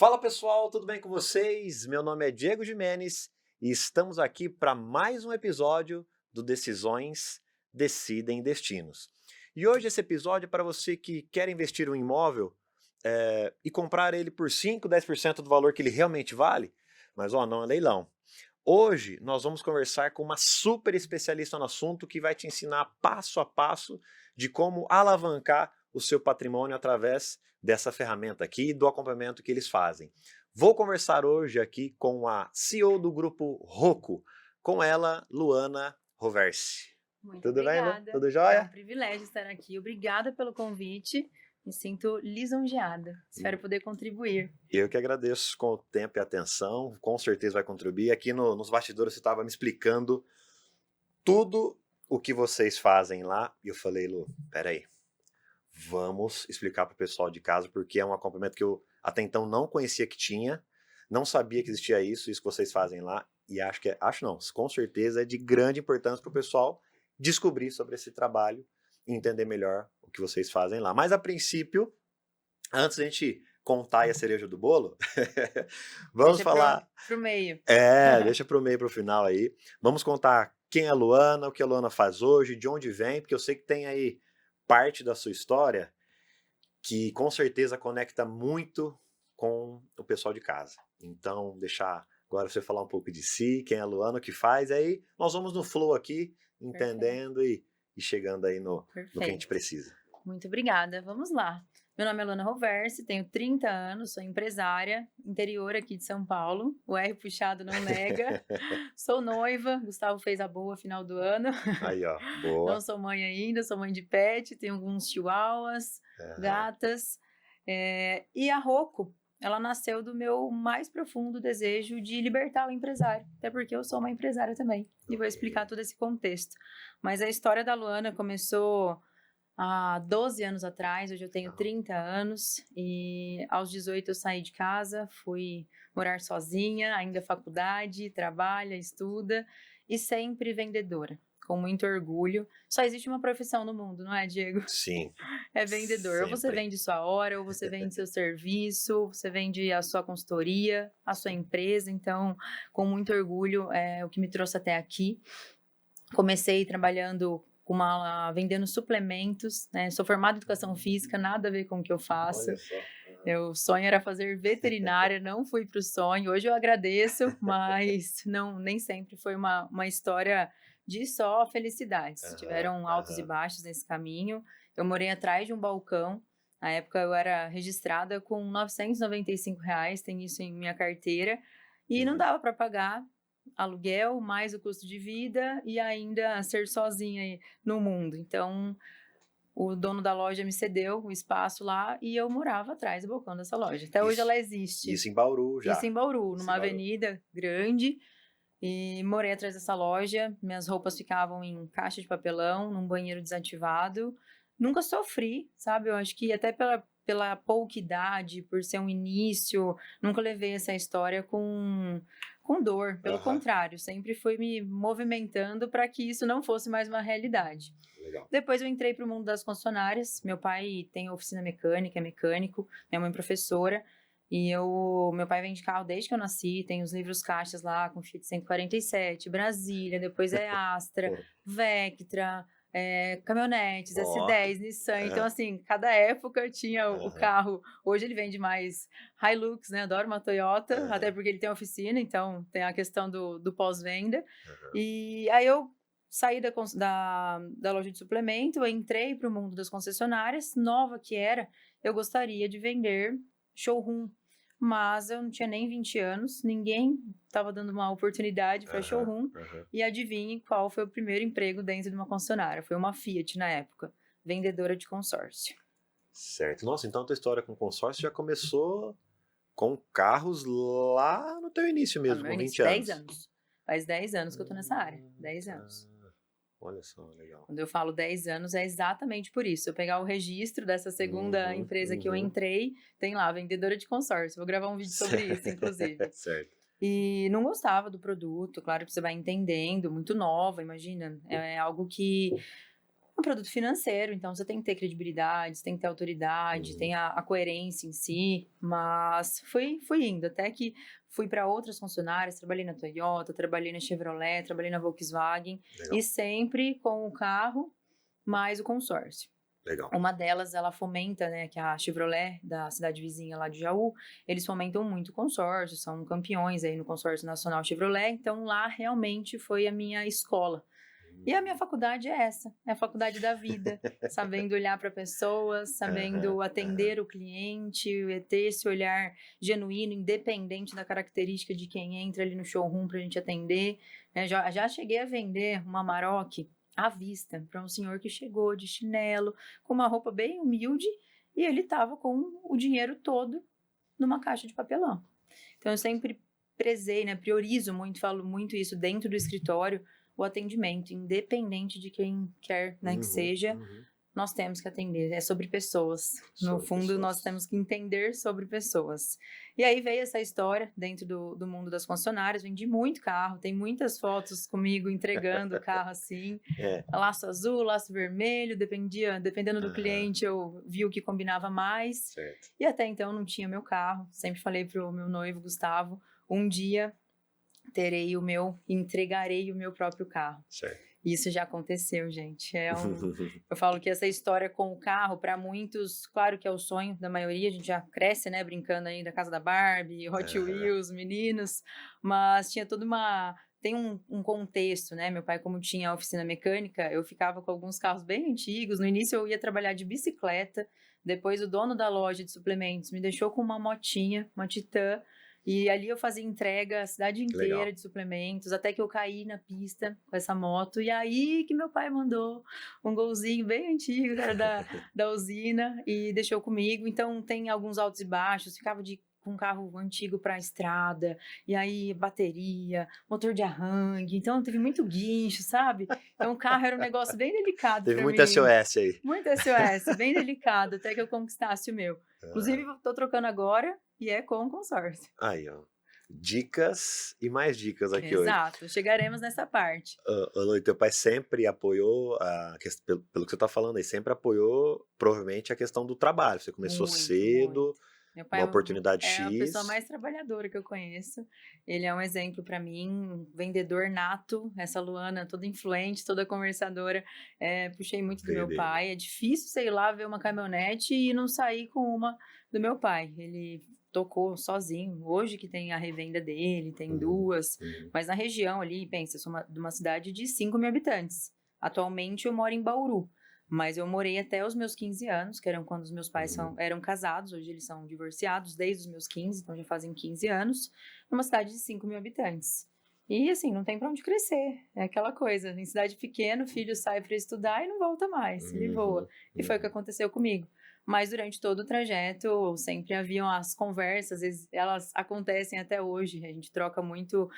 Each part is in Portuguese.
Fala pessoal, tudo bem com vocês? Meu nome é Diego Jimenez e estamos aqui para mais um episódio do Decisões Decidem Destinos. E hoje esse episódio é para você que quer investir um imóvel e comprar ele por 5, 10% do valor que ele realmente vale, mas não é leilão. Hoje nós vamos conversar com uma super especialista no assunto que vai te ensinar passo a passo de como alavancar o seu patrimônio através dessa ferramenta aqui e do acompanhamento que eles fazem. Vou conversar hoje aqui com a CEO do grupo Rocco, com ela, Luana Roversi. Muito Tudo bem, Lu? obrigada. Tudo É um jóia? privilégio estar aqui. Obrigada pelo convite. Me sinto lisonjeada. Espero poder contribuir. Eu que agradeço com o tempo e a atenção, com certeza vai contribuir. Aqui nos bastidores você estava me explicando tudo o que vocês fazem lá, e eu falei, Lu, peraí, vamos explicar para o pessoal de casa, porque é um acompanhamento que eu até então não conhecia que tinha, não sabia que existia isso que vocês fazem lá, e acho não, com certeza é de grande importância para o pessoal descobrir sobre esse trabalho e entender melhor o que vocês fazem lá. Mas a princípio, antes da gente contar aí a cereja do bolo, vamos Deixa falar... pro meio. Deixa pro meio, pro final aí. Vamos contar quem é a Luana, o que a Luana faz hoje, de onde vem, porque eu sei que tem aí parte da sua história que com certeza conecta muito com o pessoal de casa. Então, deixar agora você falar um pouco de si, quem é a Luana, o que faz, aí nós vamos no flow aqui, entendendo e chegando aí no que a gente precisa. Muito obrigada. Vamos lá. Meu nome é Luana Roversi, tenho 30 anos, sou empresária, interior aqui de São Paulo, o R puxado não nega. Sou noiva, Gustavo fez a boa final do ano. Aí, ó, boa. Não sou mãe ainda, sou mãe de pet, tenho alguns chihuahuas, gatas. E a Rocco, ela nasceu do meu mais profundo desejo de libertar o empresário, até porque eu sou uma empresária também, e vou explicar todo esse contexto. Mas a história da Luana começou há 12 anos atrás, hoje eu tenho 30 anos, e aos 18 eu saí de casa, fui morar sozinha, ainda faculdade, trabalha, estuda, e sempre vendedora, com muito orgulho. Só existe uma profissão no mundo, não é, Diego? Sim. É vendedor. Ou você vende sua hora, ou você vende seu serviço, você vende a sua consultoria, a sua empresa. Então, com muito orgulho, é o que me trouxe até aqui. Comecei trabalhando vendendo suplementos, né? Sou formada em educação física, nada a ver com o que eu faço. Meu sonho era fazer veterinária, não fui para o sonho. Hoje eu agradeço, mas nem sempre foi uma história de só felicidades. Tiveram altos e baixos nesse caminho. Eu morei atrás de um balcão. Na época eu era registrada com R$ 995, tem isso em minha carteira. E não dava para pagar aluguel, mais o custo de vida e ainda ser sozinha aí no mundo. Então, o dono da loja me cedeu o espaço lá e eu morava atrás do balcão dessa loja. Até hoje ela existe. Isso em Bauru já. Isso em Bauru, numa avenida grande. E morei atrás dessa loja. Minhas roupas ficavam em caixa de papelão, num banheiro desativado. Nunca sofri, sabe? Eu acho que até pela pouca idade, por ser um início, nunca levei essa história com dor. Pelo contrário, sempre fui me movimentando para que isso não fosse mais uma realidade. Legal. Depois eu entrei para o mundo das concessionárias. Meu pai tem oficina mecânica, é mecânico. Minha mãe professora. E meu pai vende carro desde que eu nasci, tem os livros caixas lá com Fiat 147, Brasília, depois é Astra, Vectra, caminhonetes, S10, Nissan. Então, assim, cada época tinha o carro. Hoje ele vende mais Hilux, né? Adoro uma Toyota, até porque ele tem oficina, então tem a questão do pós-venda. E aí eu saí da loja de suplemento, eu entrei para o mundo das concessionárias, nova que era, eu gostaria de vender showroom. Mas eu não tinha nem 20 anos, ninguém estava dando uma oportunidade para showroom. E adivinhe qual foi o primeiro emprego dentro de uma concessionária? Foi uma Fiat na época, vendedora de consórcio. Certo. Nossa, então a tua história com consórcio já começou com carros lá no teu início mesmo, com 20 anos. 10 anos. Faz 10 anos que eu tô nessa área, 10 anos. Olha só, legal. Quando eu falo 10 anos, é exatamente por isso. Eu pegar o registro dessa segunda empresa que eu entrei, tem lá, vendedora de consórcio. Vou gravar um vídeo sobre isso, inclusive. Certo. E não gostava do produto, claro que você vai entendendo, muito nova, imagina. É algo que É um produto financeiro, então você tem que ter credibilidade, você tem que ter autoridade, tem a coerência em si, mas fui indo, até que fui para outras concessionárias, trabalhei na Toyota, trabalhei na Chevrolet, trabalhei na Volkswagen, Legal. e sempre com o carro mais o consórcio. Legal. Uma delas, ela fomenta, né, que é a Chevrolet, da cidade vizinha lá de Jaú, eles fomentam muito o consórcio, são campeões aí no consórcio nacional Chevrolet, então lá realmente foi a minha escola. E a minha faculdade é essa, é a faculdade da vida, sabendo olhar para pessoas, sabendo atender o cliente, ter esse olhar genuíno, independente da característica de quem entra ali no showroom para a gente atender. Já cheguei a vender uma Amarok à vista para um senhor que chegou de chinelo, com uma roupa bem humilde, e ele estava com o dinheiro todo numa caixa de papelão. Então eu sempre prezei, né, priorizo muito, falo muito isso dentro do escritório, o atendimento, independente de quem quer, né, que seja, nós temos que atender, é sobre pessoas. No fundo, nós temos que entender sobre pessoas. E aí veio essa história dentro do mundo das concessionárias, vendi muito carro, tem muitas fotos comigo entregando o carro assim, laço azul, laço vermelho, dependendo do cliente, eu vi o que combinava mais. Certo. E até então não tinha meu carro, sempre falei pro meu noivo, Gustavo, um dia entregarei o meu próprio carro. Certo. Isso já aconteceu, gente. Eu falo que essa história com o carro, para muitos, claro que é o sonho da maioria, a gente já cresce, né, brincando aí da casa da Barbie, Hot Wheels, meninos, mas tinha tem um contexto, né? Meu pai, como tinha oficina mecânica, eu ficava com alguns carros bem antigos. No início eu ia trabalhar de bicicleta, depois o dono da loja de suplementos me deixou com uma motinha, uma Titan, e ali eu fazia entrega a cidade inteira de suplementos, até que eu caí na pista com essa moto. E aí que meu pai mandou um golzinho bem antigo, que era da usina, e deixou comigo. Então tem alguns altos e baixos, ficava com um carro antigo para a estrada, e aí bateria, motor de arranque, então teve muito guincho, sabe? Então o carro era um negócio bem delicado para mim. Teve muito SOS aí. Muito SOS, bem delicado, até que eu conquistasse o meu. Inclusive, estou trocando agora e é com consórcio. Aí, ó. Dicas e mais dicas aqui hoje. Exato, chegaremos nessa parte. Lu, teu pai sempre apoiou, pelo que você está falando aí, sempre apoiou, provavelmente, a questão do trabalho. Você começou cedo, muito. Meu pai uma oportunidade é X. a pessoa mais trabalhadora que eu conheço. Ele é um exemplo para mim, um vendedor nato. Essa Luana, toda influente, toda conversadora. Puxei muito do meu pai. É difícil, sei lá, ver uma caminhonete e não sair com uma do meu pai. Ele tocou sozinho. Hoje que tem a revenda dele, tem duas. Mas na região ali, pensa, eu sou de uma cidade de 5 mil habitantes. Atualmente eu moro em Bauru. Mas eu morei até os meus 15 anos, que eram quando os meus pais eram casados. Hoje eles são divorciados desde os meus 15, então já fazem 15 anos, numa cidade de 5 mil habitantes. E assim, não tem para onde crescer. É aquela coisa, em cidade pequena, o filho sai para estudar e não volta mais, ele voa. E foi o que aconteceu comigo. Mas durante todo o trajeto, sempre haviam as conversas, às vezes elas acontecem até hoje, a gente troca muito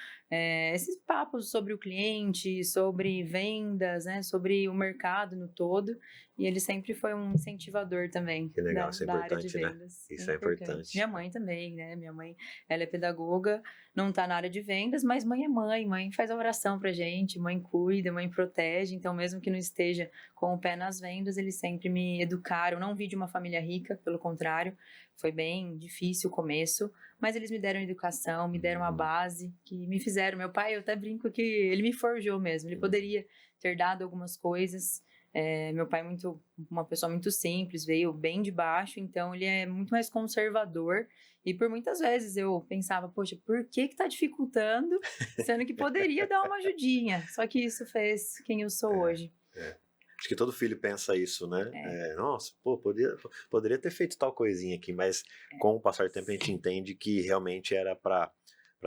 esses papos sobre o cliente, sobre vendas, né, sobre o mercado no todo, e ele sempre foi um incentivador também. Que legal, isso é da área de importante, né? vendas. Isso é importante. Minha mãe também, né, minha mãe, ela é pedagoga, não está na área de vendas, mas mãe é mãe faz a oração pra gente, mãe cuida, mãe protege, então mesmo que não esteja com o pé nas vendas, eles sempre me educaram, não vi de uma família rica, pelo contrário, foi bem difícil o começo, mas eles me deram educação, me deram a base, que me fizeram, meu pai, eu até brinco que ele me forjou mesmo, ele poderia ter dado algumas coisas, meu pai uma pessoa muito simples, veio bem de baixo, então ele é muito mais conservador, e por muitas vezes eu pensava, poxa, por que tá dificultando, sendo que poderia dar uma ajudinha, só que isso fez quem eu sou hoje. Acho que todo filho pensa isso, né? Nossa, pô, poderia ter feito tal coisinha aqui, mas com o passar do tempo a gente entende que realmente era para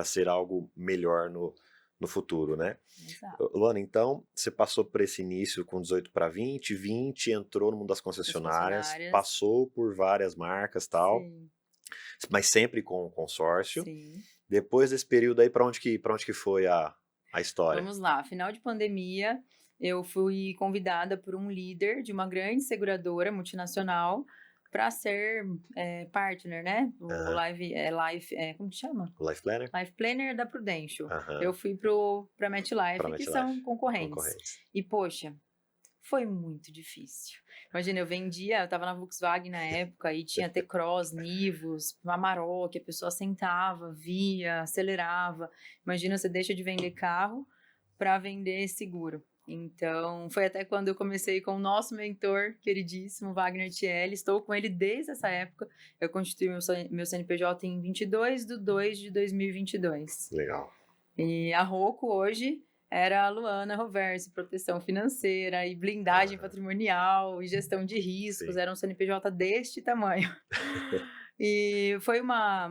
ser algo melhor no futuro, né? Exato. Luana, então, você passou por esse início com 18 para 20, entrou no mundo das concessionárias, passou por várias marcas e tal, Sim. Mas sempre com o consórcio. Sim. Depois desse período aí, para onde que foi a história? Vamos lá, final de pandemia, eu fui convidada por um líder de uma grande seguradora multinacional para ser partner, né? O como que chama? Life Planner? Life Planner da Prudential. Eu fui para MetLife, que são concorrentes. E, poxa, Foi muito difícil. Imagina, eu estava na Volkswagen na época e tinha T-Cross, Nivus, Amarok, a pessoa sentava, via, acelerava. Imagina, você deixa de vender carro para vender seguro. Então, foi até quando eu comecei com o nosso mentor, queridíssimo, Wagner Thiele. Estou com ele desde essa época. Eu constituí meu CNPJ em 22/2/2022. Legal. E a Rocco hoje era a Luana Roversi, proteção financeira e blindagem patrimonial e gestão de riscos. Sim. Era um CNPJ deste tamanho. E foi uma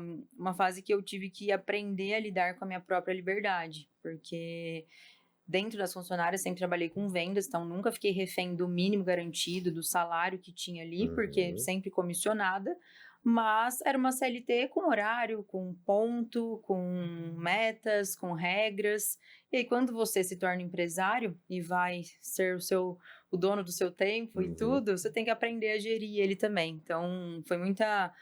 fase que eu tive que aprender a lidar com a minha própria liberdade, porque dentro das funcionárias sempre trabalhei com vendas, então nunca fiquei refém do mínimo garantido, do salário que tinha ali, porque sempre comissionada, mas era uma CLT com horário, com ponto, com metas, com regras. E aí quando você se torna empresário e vai ser o dono do seu tempo e tudo, você tem que aprender a gerir ele também. Então foi muita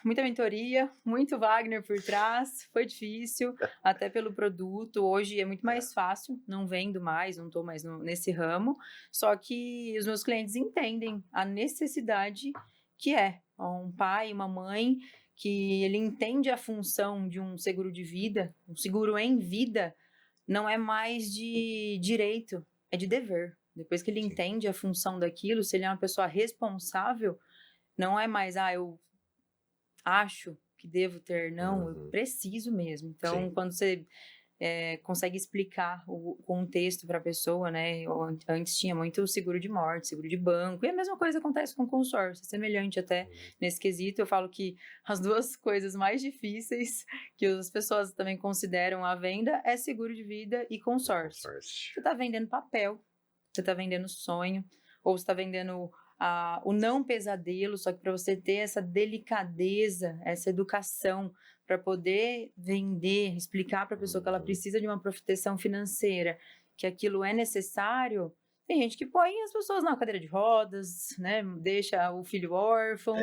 mentoria, muito Wagner por trás, foi difícil, até pelo produto. Hoje é muito mais fácil, não vendo mais, não estou mais nesse ramo, só que os meus clientes entendem a necessidade que é um pai, uma mãe, que ele entende a função de um seguro de vida, um seguro em vida, não é mais de direito, é de dever. Depois que ele entende a função daquilo, se ele é uma pessoa responsável, não é mais, eu acho que devo ter, não, eu preciso mesmo. Então, quando você consegue explicar o contexto para a pessoa, né? Antes tinha muito seguro de morte, seguro de banco, e a mesma coisa acontece com consórcio, semelhante até nesse quesito. Eu falo que as duas coisas mais difíceis que as pessoas também consideram à venda é seguro de vida e consórcio. Você está vendendo papel, você está vendendo sonho, ou você está vendendo o não pesadelo, só que para você ter essa delicadeza, essa educação, para poder vender, explicar para a pessoa que ela precisa de uma proteção financeira, que aquilo é necessário. Tem gente que põe as pessoas na cadeira de rodas, né? Deixa o filho órfão.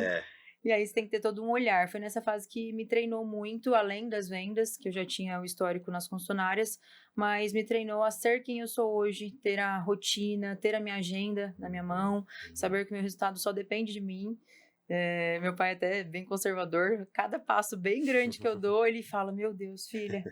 E aí você tem que ter todo um olhar. Foi nessa fase que me treinou muito, além das vendas, que eu já tinha o histórico nas concessionárias, mas me treinou a ser quem eu sou hoje, ter a rotina, ter a minha agenda na minha mão, saber que meu resultado só depende de mim. Meu pai até é bem conservador, cada passo bem grande que eu dou, ele fala, meu Deus, filha,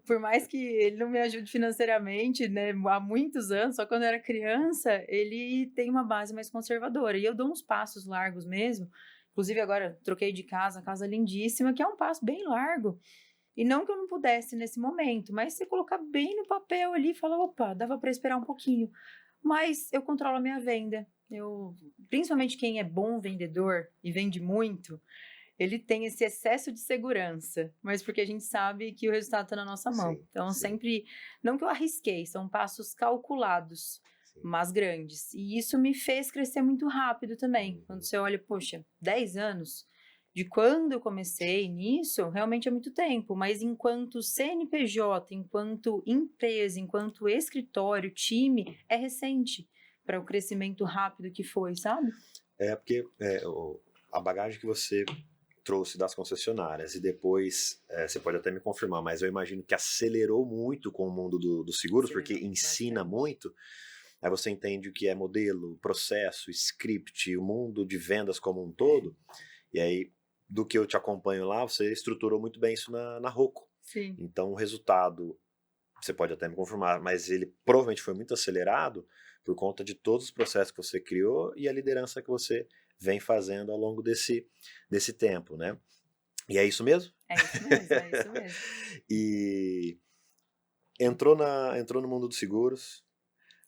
por mais que ele não me ajude financeiramente, né, há muitos anos, só quando eu era criança, ele tem uma base mais conservadora, e eu dou uns passos largos mesmo. Inclusive agora troquei de casa lindíssima, que é um passo bem largo. E não que eu não pudesse nesse momento, mas você colocar bem no papel ali e falar, opa, dava para esperar um pouquinho. Mas eu controlo a minha venda. Principalmente quem é bom vendedor e vende muito, ele tem esse excesso de segurança, mas porque a gente sabe que o resultado está na nossa mão. Então, sempre, não que eu arrisquei, são passos calculados, mas grandes. E isso me fez crescer muito rápido também. Quando você olha, poxa, 10 anos, de quando eu comecei nisso, realmente é muito tempo, mas enquanto CNPJ, enquanto empresa, enquanto escritório, time, é recente para o crescimento rápido que foi, sabe? Porque a bagagem que você trouxe das concessionárias e depois, você pode até me confirmar, mas eu imagino que acelerou muito com o mundo dos seguros, porque ensina muito. Aí você entende o que é modelo, processo, script, o mundo de vendas como um todo. E aí, do que eu te acompanho lá, você estruturou muito bem isso na Rocco. Sim. Então, o resultado, você pode até me confirmar, mas ele provavelmente foi muito acelerado por conta de todos os processos que você criou e a liderança que você vem fazendo ao longo desse tempo, né? E é isso mesmo? É isso mesmo, é isso mesmo. E entrou no mundo dos seguros.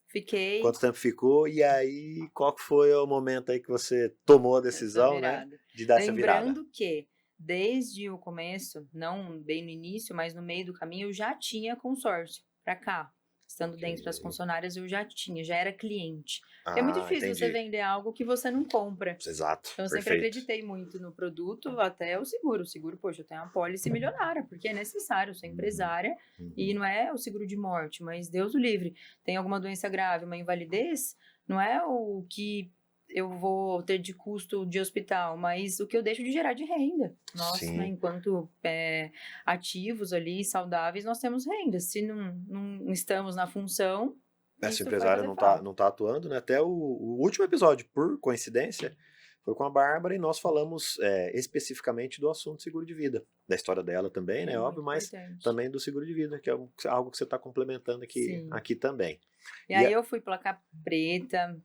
Fiquei. Quanto tempo ficou? E aí, qual foi o momento aí que você tomou a decisão, né, de dar essa virada? Lembrando que, desde o começo, não bem no início, mas no meio do caminho, eu já tinha consórcio para cá. Estando dentro das concessionárias, eu já era cliente. É muito difícil você vender algo que você não compra. Exato, então, eu sempre acreditei muito no produto, até o seguro. O seguro, poxa, eu tenho uma pólice milionária, porque é necessário, eu sou empresária, e não é o seguro de morte, mas Deus o livre. Tem alguma doença grave, uma invalidez, não é o que eu vou ter de custo de hospital, mas o que eu deixo de gerar de renda. Nós, né, enquanto ativos ali, saudáveis, nós temos renda. Se não estamos na função, Essa empresária não tá atuando, né? Até o último episódio, por coincidência, foi com a Bárbara e nós falamos especificamente do assunto seguro de vida. Da história dela também, né? Óbvio, mas também do seguro de vida, que é algo que você está complementando aqui também. E aí eu fui placa preta.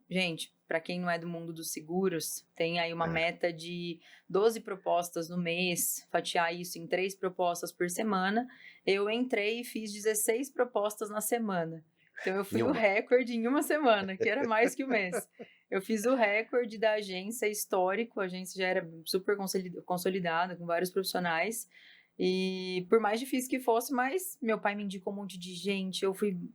Gente, para quem não é do mundo dos seguros, tem aí uma meta de 12 propostas no mês, fatiar isso em 3 propostas por semana. Eu entrei e fiz 16 propostas na semana. Então, eu fui o recorde em uma semana, que era mais que o mês. Eu fiz o recorde da agência histórico, a agência já era super consolidada, com vários profissionais. E por mais difícil que fosse, mas meu pai me indicou um monte de gente,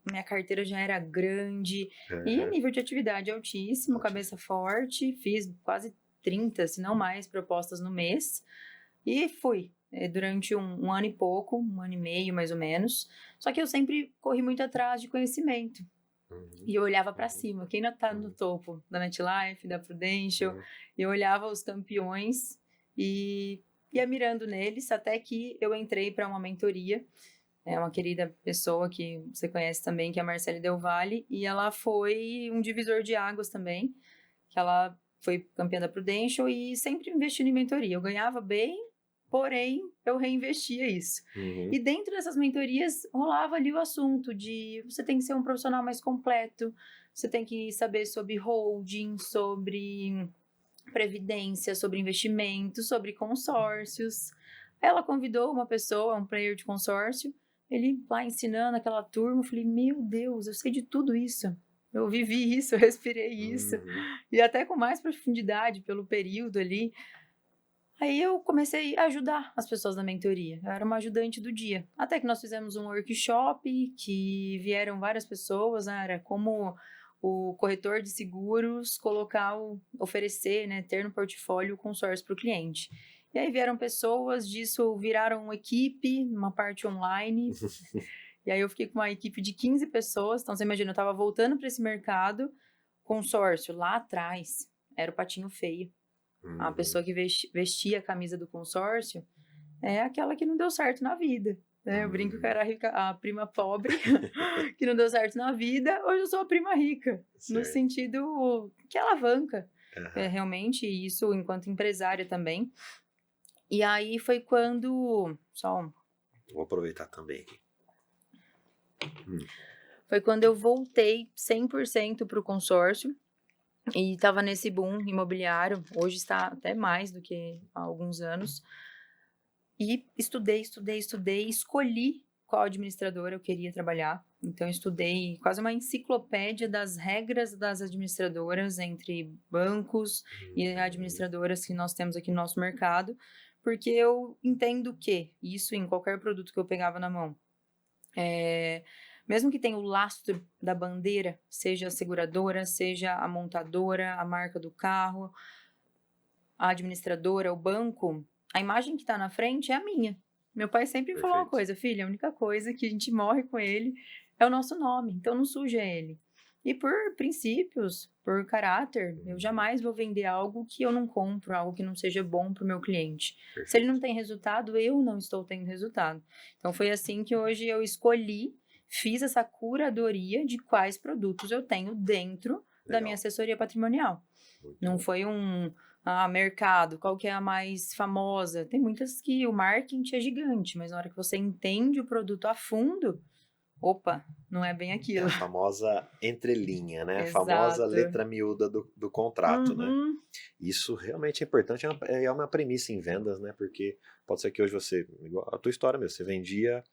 minha carteira já era grande, e nível de atividade altíssimo, cabeça forte, fiz quase 30, se não mais, propostas no mês, e fui. Durante um ano e pouco, 1 ano e meio mais ou menos, só que eu sempre corri muito atrás de conhecimento, e eu olhava para cima, quem não tá no topo da MetLife, da Prudential, eu olhava os campeões e ia mirando neles, até que eu entrei para uma mentoria, uma querida pessoa que você conhece também, que é a Marcele Del Valle, e ela foi um divisor de águas também, que ela foi campeã da Prudential e sempre investindo em mentoria, eu ganhava bem, porém, eu reinvestia isso. E dentro dessas mentorias, rolava ali o assunto de você tem que ser um profissional mais completo, você tem que saber sobre holding, sobre previdência, sobre investimento, sobre consórcios. Ela convidou uma pessoa, um player de consórcio, ele lá ensinando aquela turma, eu falei, meu Deus, eu sei de tudo isso. Eu vivi isso, eu respirei isso. E até com mais profundidade pelo período ali. Aí eu comecei a ajudar as pessoas na mentoria. Eu era uma ajudante do dia. Até que nós fizemos um workshop, que vieram várias pessoas, né? Era como o corretor de seguros oferecer, né? Ter no portfólio o consórcio para o cliente. E aí vieram pessoas, disso viraram uma equipe, uma parte online. E aí eu fiquei com uma equipe de 15 pessoas. Então você imagina, eu estava voltando para esse mercado, consórcio lá atrás, era o patinho feio. A pessoa que vestia a camisa do consórcio é aquela que não deu certo na vida. Né? Eu brinco que era a prima pobre que não deu certo na vida, hoje eu sou a prima rica. Certo. No sentido que alavanca. Realmente, isso enquanto empresária também. E aí foi quando... Vou aproveitar também aqui. Foi quando eu voltei 100% para o consórcio. E estava nesse boom imobiliário, hoje está até mais do que há alguns anos. E estudei, escolhi qual administradora eu queria trabalhar. Então, eu estudei quase uma enciclopédia das regras das administradoras entre bancos e administradoras que nós temos aqui no nosso mercado, porque eu entendo que isso em qualquer produto que eu pegava na mão, mesmo que tenha o lastro da bandeira, seja a seguradora, seja a montadora, a marca do carro, a administradora, o banco, a imagem que está na frente é a minha. Meu pai sempre falou uma coisa, filha, a única coisa que a gente morre com ele é o nosso nome, então não suja ele. E por princípios, por caráter, eu jamais vou vender algo que eu não compro, algo que não seja bom para o meu cliente. Se ele não tem resultado, eu não estou tendo resultado. Então foi assim que hoje eu fiz essa curadoria de quais produtos eu tenho dentro da minha assessoria patrimonial. Não foi mercado, qual que é a mais famosa. Tem muitas que o marketing é gigante, mas na hora que você entende o produto a fundo, opa, não é bem aquilo. É a famosa entrelinha, né? Exato. A famosa letra miúda do contrato, né? Isso realmente é importante, é uma premissa em vendas, né? Porque pode ser que hoje você, igual a tua história mesmo, você vendia...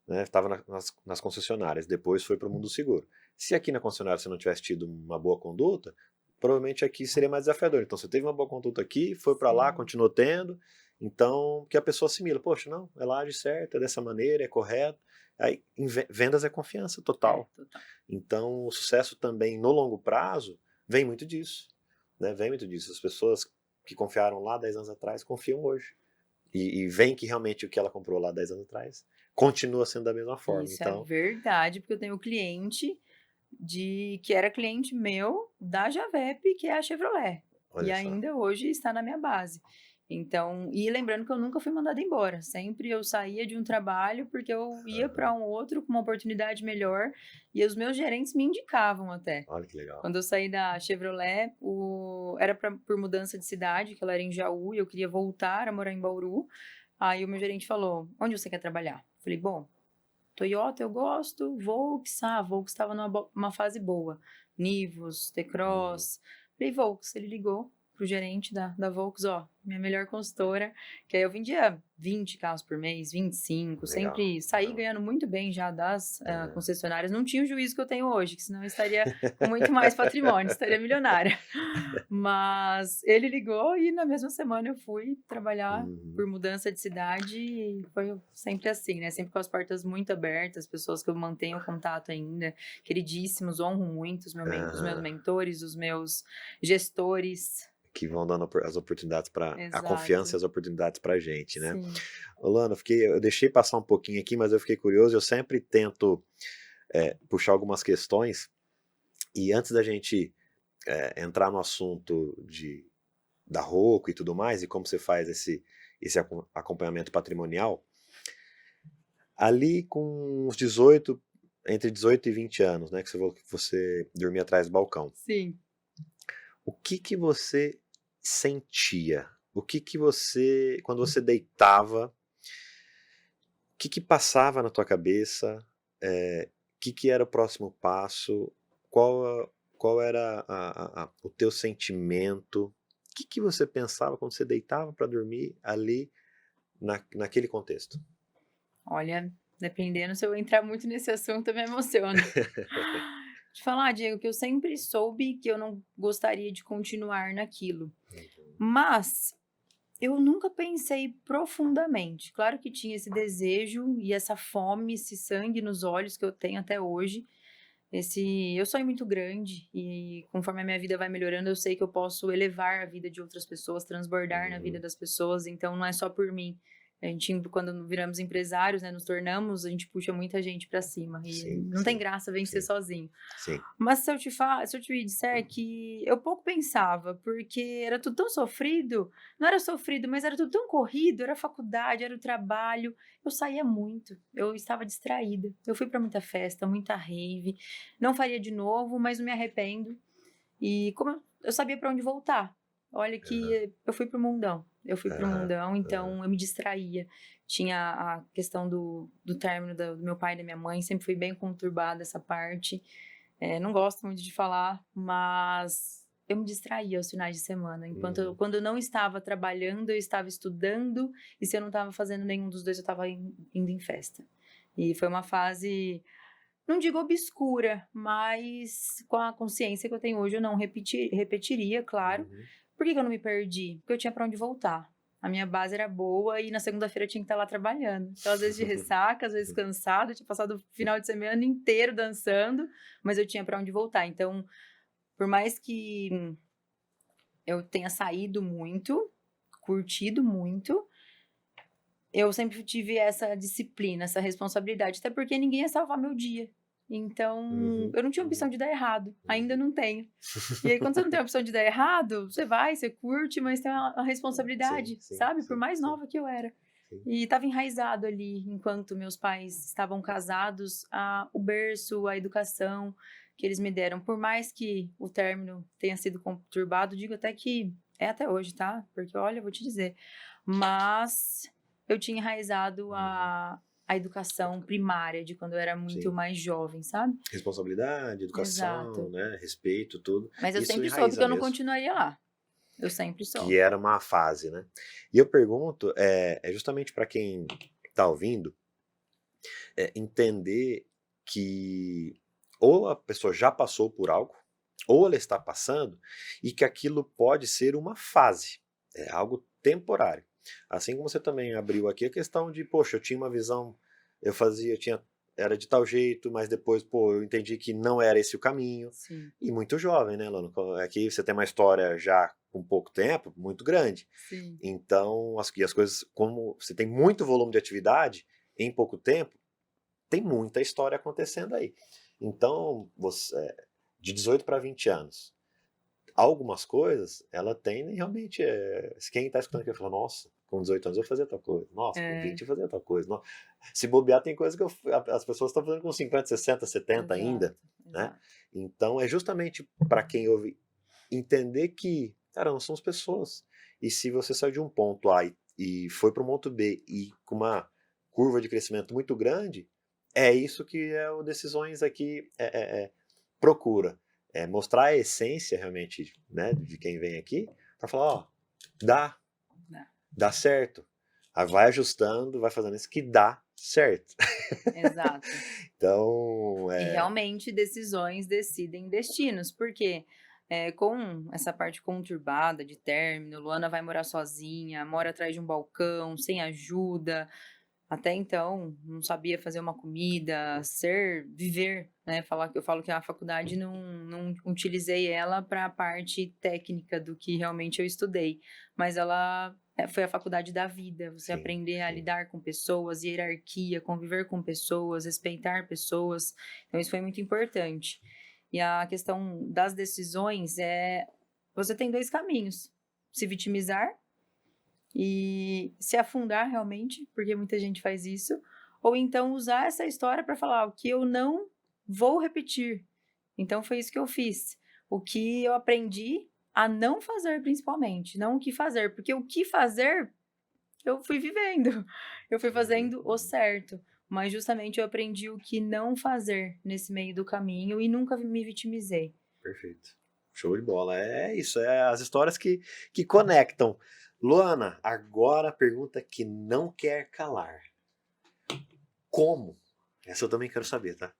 Estava nas concessionárias, depois foi para o mundo seguro. Se aqui na concessionária você não tivesse tido uma boa conduta, provavelmente aqui seria mais desafiador. Então você teve uma boa conduta aqui, foi para lá, continuou tendo, então que a pessoa assimila, poxa, não, ela age certo, é dessa maneira, é correto. Aí, vendas é confiança total. Total. Então o sucesso também no longo prazo vem muito disso, né? Vem muito disso. As pessoas que confiaram lá 10 anos atrás confiam hoje. E veem que realmente o que ela comprou lá 10 anos atrás continua sendo da mesma forma. Isso é verdade, porque eu tenho um cliente que era cliente meu da Javep, que é a Chevrolet. Olha e só. Ainda hoje está na minha base. Então, e lembrando que eu nunca fui mandada embora, sempre eu saía de um trabalho porque eu ia para um outro com uma oportunidade melhor e os meus gerentes me indicavam até. Olha que legal. Quando eu saí da Chevrolet, era por mudança de cidade, que ela era em Jaú e eu queria voltar a morar em Bauru. Aí o meu gerente falou: onde você quer trabalhar? Falei: bom, Toyota eu gosto, Volks estava numa fase boa. Nivus, T-Cross. Falei: Volks, ele ligou pro gerente da Volks, ó, minha melhor consultora, que aí eu vendia 20 carros por mês, 25, Legal. sempre saí ganhando muito bem já das concessionárias. Não tinha o juízo que eu tenho hoje, que senão eu estaria com muito mais patrimônio, estaria milionária. Mas ele ligou e na mesma semana eu fui trabalhar por mudança de cidade e foi sempre assim, né? Sempre com as portas muito abertas, pessoas que eu mantenho contato ainda, queridíssimos, honro muito os meus mentores, os meus gestores. Que vão dando as oportunidades a confiança e as oportunidades pra gente, né? Sim. Lana, eu deixei passar um pouquinho aqui, mas eu fiquei curioso, eu sempre tento puxar algumas questões, e antes da gente entrar no assunto da Rocco e tudo mais, e como você faz esse acompanhamento patrimonial, ali com uns entre 18 e 20 anos, né, que você falou que você dormia atrás do balcão. Sim. O que você sentia? O que você, quando você deitava, o que passava na tua cabeça? O que era o próximo passo? Qual era o teu sentimento? O que você pensava quando você deitava para dormir ali naquele contexto? Olha, dependendo, se eu entrar muito nesse assunto, eu me emociono. De falar, Diego, que eu sempre soube que eu não gostaria de continuar naquilo. Mas eu nunca pensei profundamente. Claro que tinha esse desejo e essa fome, esse sangue nos olhos que eu tenho até hoje. Eu sonho muito grande e conforme a minha vida vai melhorando, eu sei que eu posso elevar a vida de outras pessoas, transbordar na vida das pessoas, então não é só por mim. A gente, quando viramos empresários, né, nos tornamos, a gente puxa muita gente para cima e não tem graça vencer sozinho. Sim. Mas se eu te disser que eu pouco pensava, porque era tudo tão sofrido, não era sofrido, mas era tudo tão corrido, era a faculdade, era o trabalho, eu saía muito, eu estava distraída, eu fui para muita festa, muita rave, não faria de novo, mas não me arrependo, e como eu sabia para onde voltar, olha que eu fui pro mundão, então eu me distraía, tinha a questão do término do meu pai e da minha mãe, sempre foi bem conturbada essa parte. Não gosto muito de falar, mas eu me distraía aos finais de semana. Quando eu não estava trabalhando, eu estava estudando, e se eu não estava fazendo nenhum dos dois, eu estava indo em festa. E foi uma fase, não digo obscura, mas com a consciência que eu tenho hoje, eu não repetiria, claro. Por que eu não me perdi? Porque eu tinha para onde voltar. A minha base era boa e na segunda-feira eu tinha que estar lá trabalhando. Então, às vezes de ressaca, às vezes cansado, eu tinha passado o final de semana inteiro dançando, mas eu tinha para onde voltar. Então, por mais que eu tenha saído muito, curtido muito, eu sempre tive essa disciplina, essa responsabilidade, até porque ninguém ia salvar meu dia. Então, eu não tinha opção de dar errado, ainda não tenho. E aí, quando você não tem a opção de dar errado, você vai, você curte, mas tem uma responsabilidade, sabe? Por mais nova que eu era. E estava enraizado ali, enquanto meus pais estavam casados, o berço, a educação que eles me deram. Por mais que o término tenha sido conturbado, digo até que é até hoje, tá? Porque, olha, vou te dizer. Mas eu tinha enraizado a educação primária de quando eu era muito mais jovem, sabe? Responsabilidade, educação, né? Respeito, tudo. Mas eu sempre soube que eu não continuaria lá. Eu sempre soube. Que era uma fase, né? E eu pergunto, justamente para quem está ouvindo, entender que ou a pessoa já passou por algo, ou ela está passando, e que aquilo pode ser uma fase, algo temporário. Assim como você também abriu aqui a questão de, poxa, eu tinha uma visão, era de tal jeito, mas depois, eu entendi que não era esse o caminho. Sim. E muito jovem, né, Lano? Aqui você tem uma história já com pouco tempo, muito grande. Sim. Então, as coisas, como você tem muito volume de atividade em pouco tempo, tem muita história acontecendo aí. Então, você, de 18 para 20 anos, algumas coisas, ela tem realmente, quem está escutando aqui fala, nossa, com 18 anos eu fazia tal coisa, nossa, com 20 eu fazia tal coisa, nossa. Se bobear tem coisa que as pessoas estão fazendo com 50, 60, 70 ainda, né? Então é justamente para quem ouve entender que, cara, nós somos pessoas, e se você saiu de um ponto A e foi para um ponto B e com uma curva de crescimento muito grande, é isso que o Decisões aqui procura. Mostrar a essência realmente, né, de quem vem aqui, para falar, ó, dá certo. Aí vai ajustando, vai fazendo isso que dá certo. Exato. Então, E realmente decisões decidem destinos, porque com essa parte conturbada de término, Luana vai morar sozinha, mora atrás de um balcão, sem ajuda. Até então, não sabia fazer uma comida, viver, né? Eu falo que a faculdade não utilizei ela para a parte técnica do que realmente eu estudei, mas ela foi a faculdade da vida, você aprender a lidar com pessoas, hierarquia, conviver com pessoas, respeitar pessoas, então isso foi muito importante. E a questão das decisões você tem dois caminhos, se vitimizar e se afundar realmente, porque muita gente faz isso, ou então usar essa história para falar o que eu não vou repetir. Então foi isso que eu fiz. O que eu aprendi a não fazer, principalmente, não o que fazer, porque o que fazer eu fui vivendo, eu fui fazendo o certo, mas justamente eu aprendi o que não fazer nesse meio do caminho e nunca me vitimizei. Perfeito. Show de bola. É isso, as histórias que conectam. Luana, agora a pergunta que não quer calar. Como? Essa eu também quero saber, tá?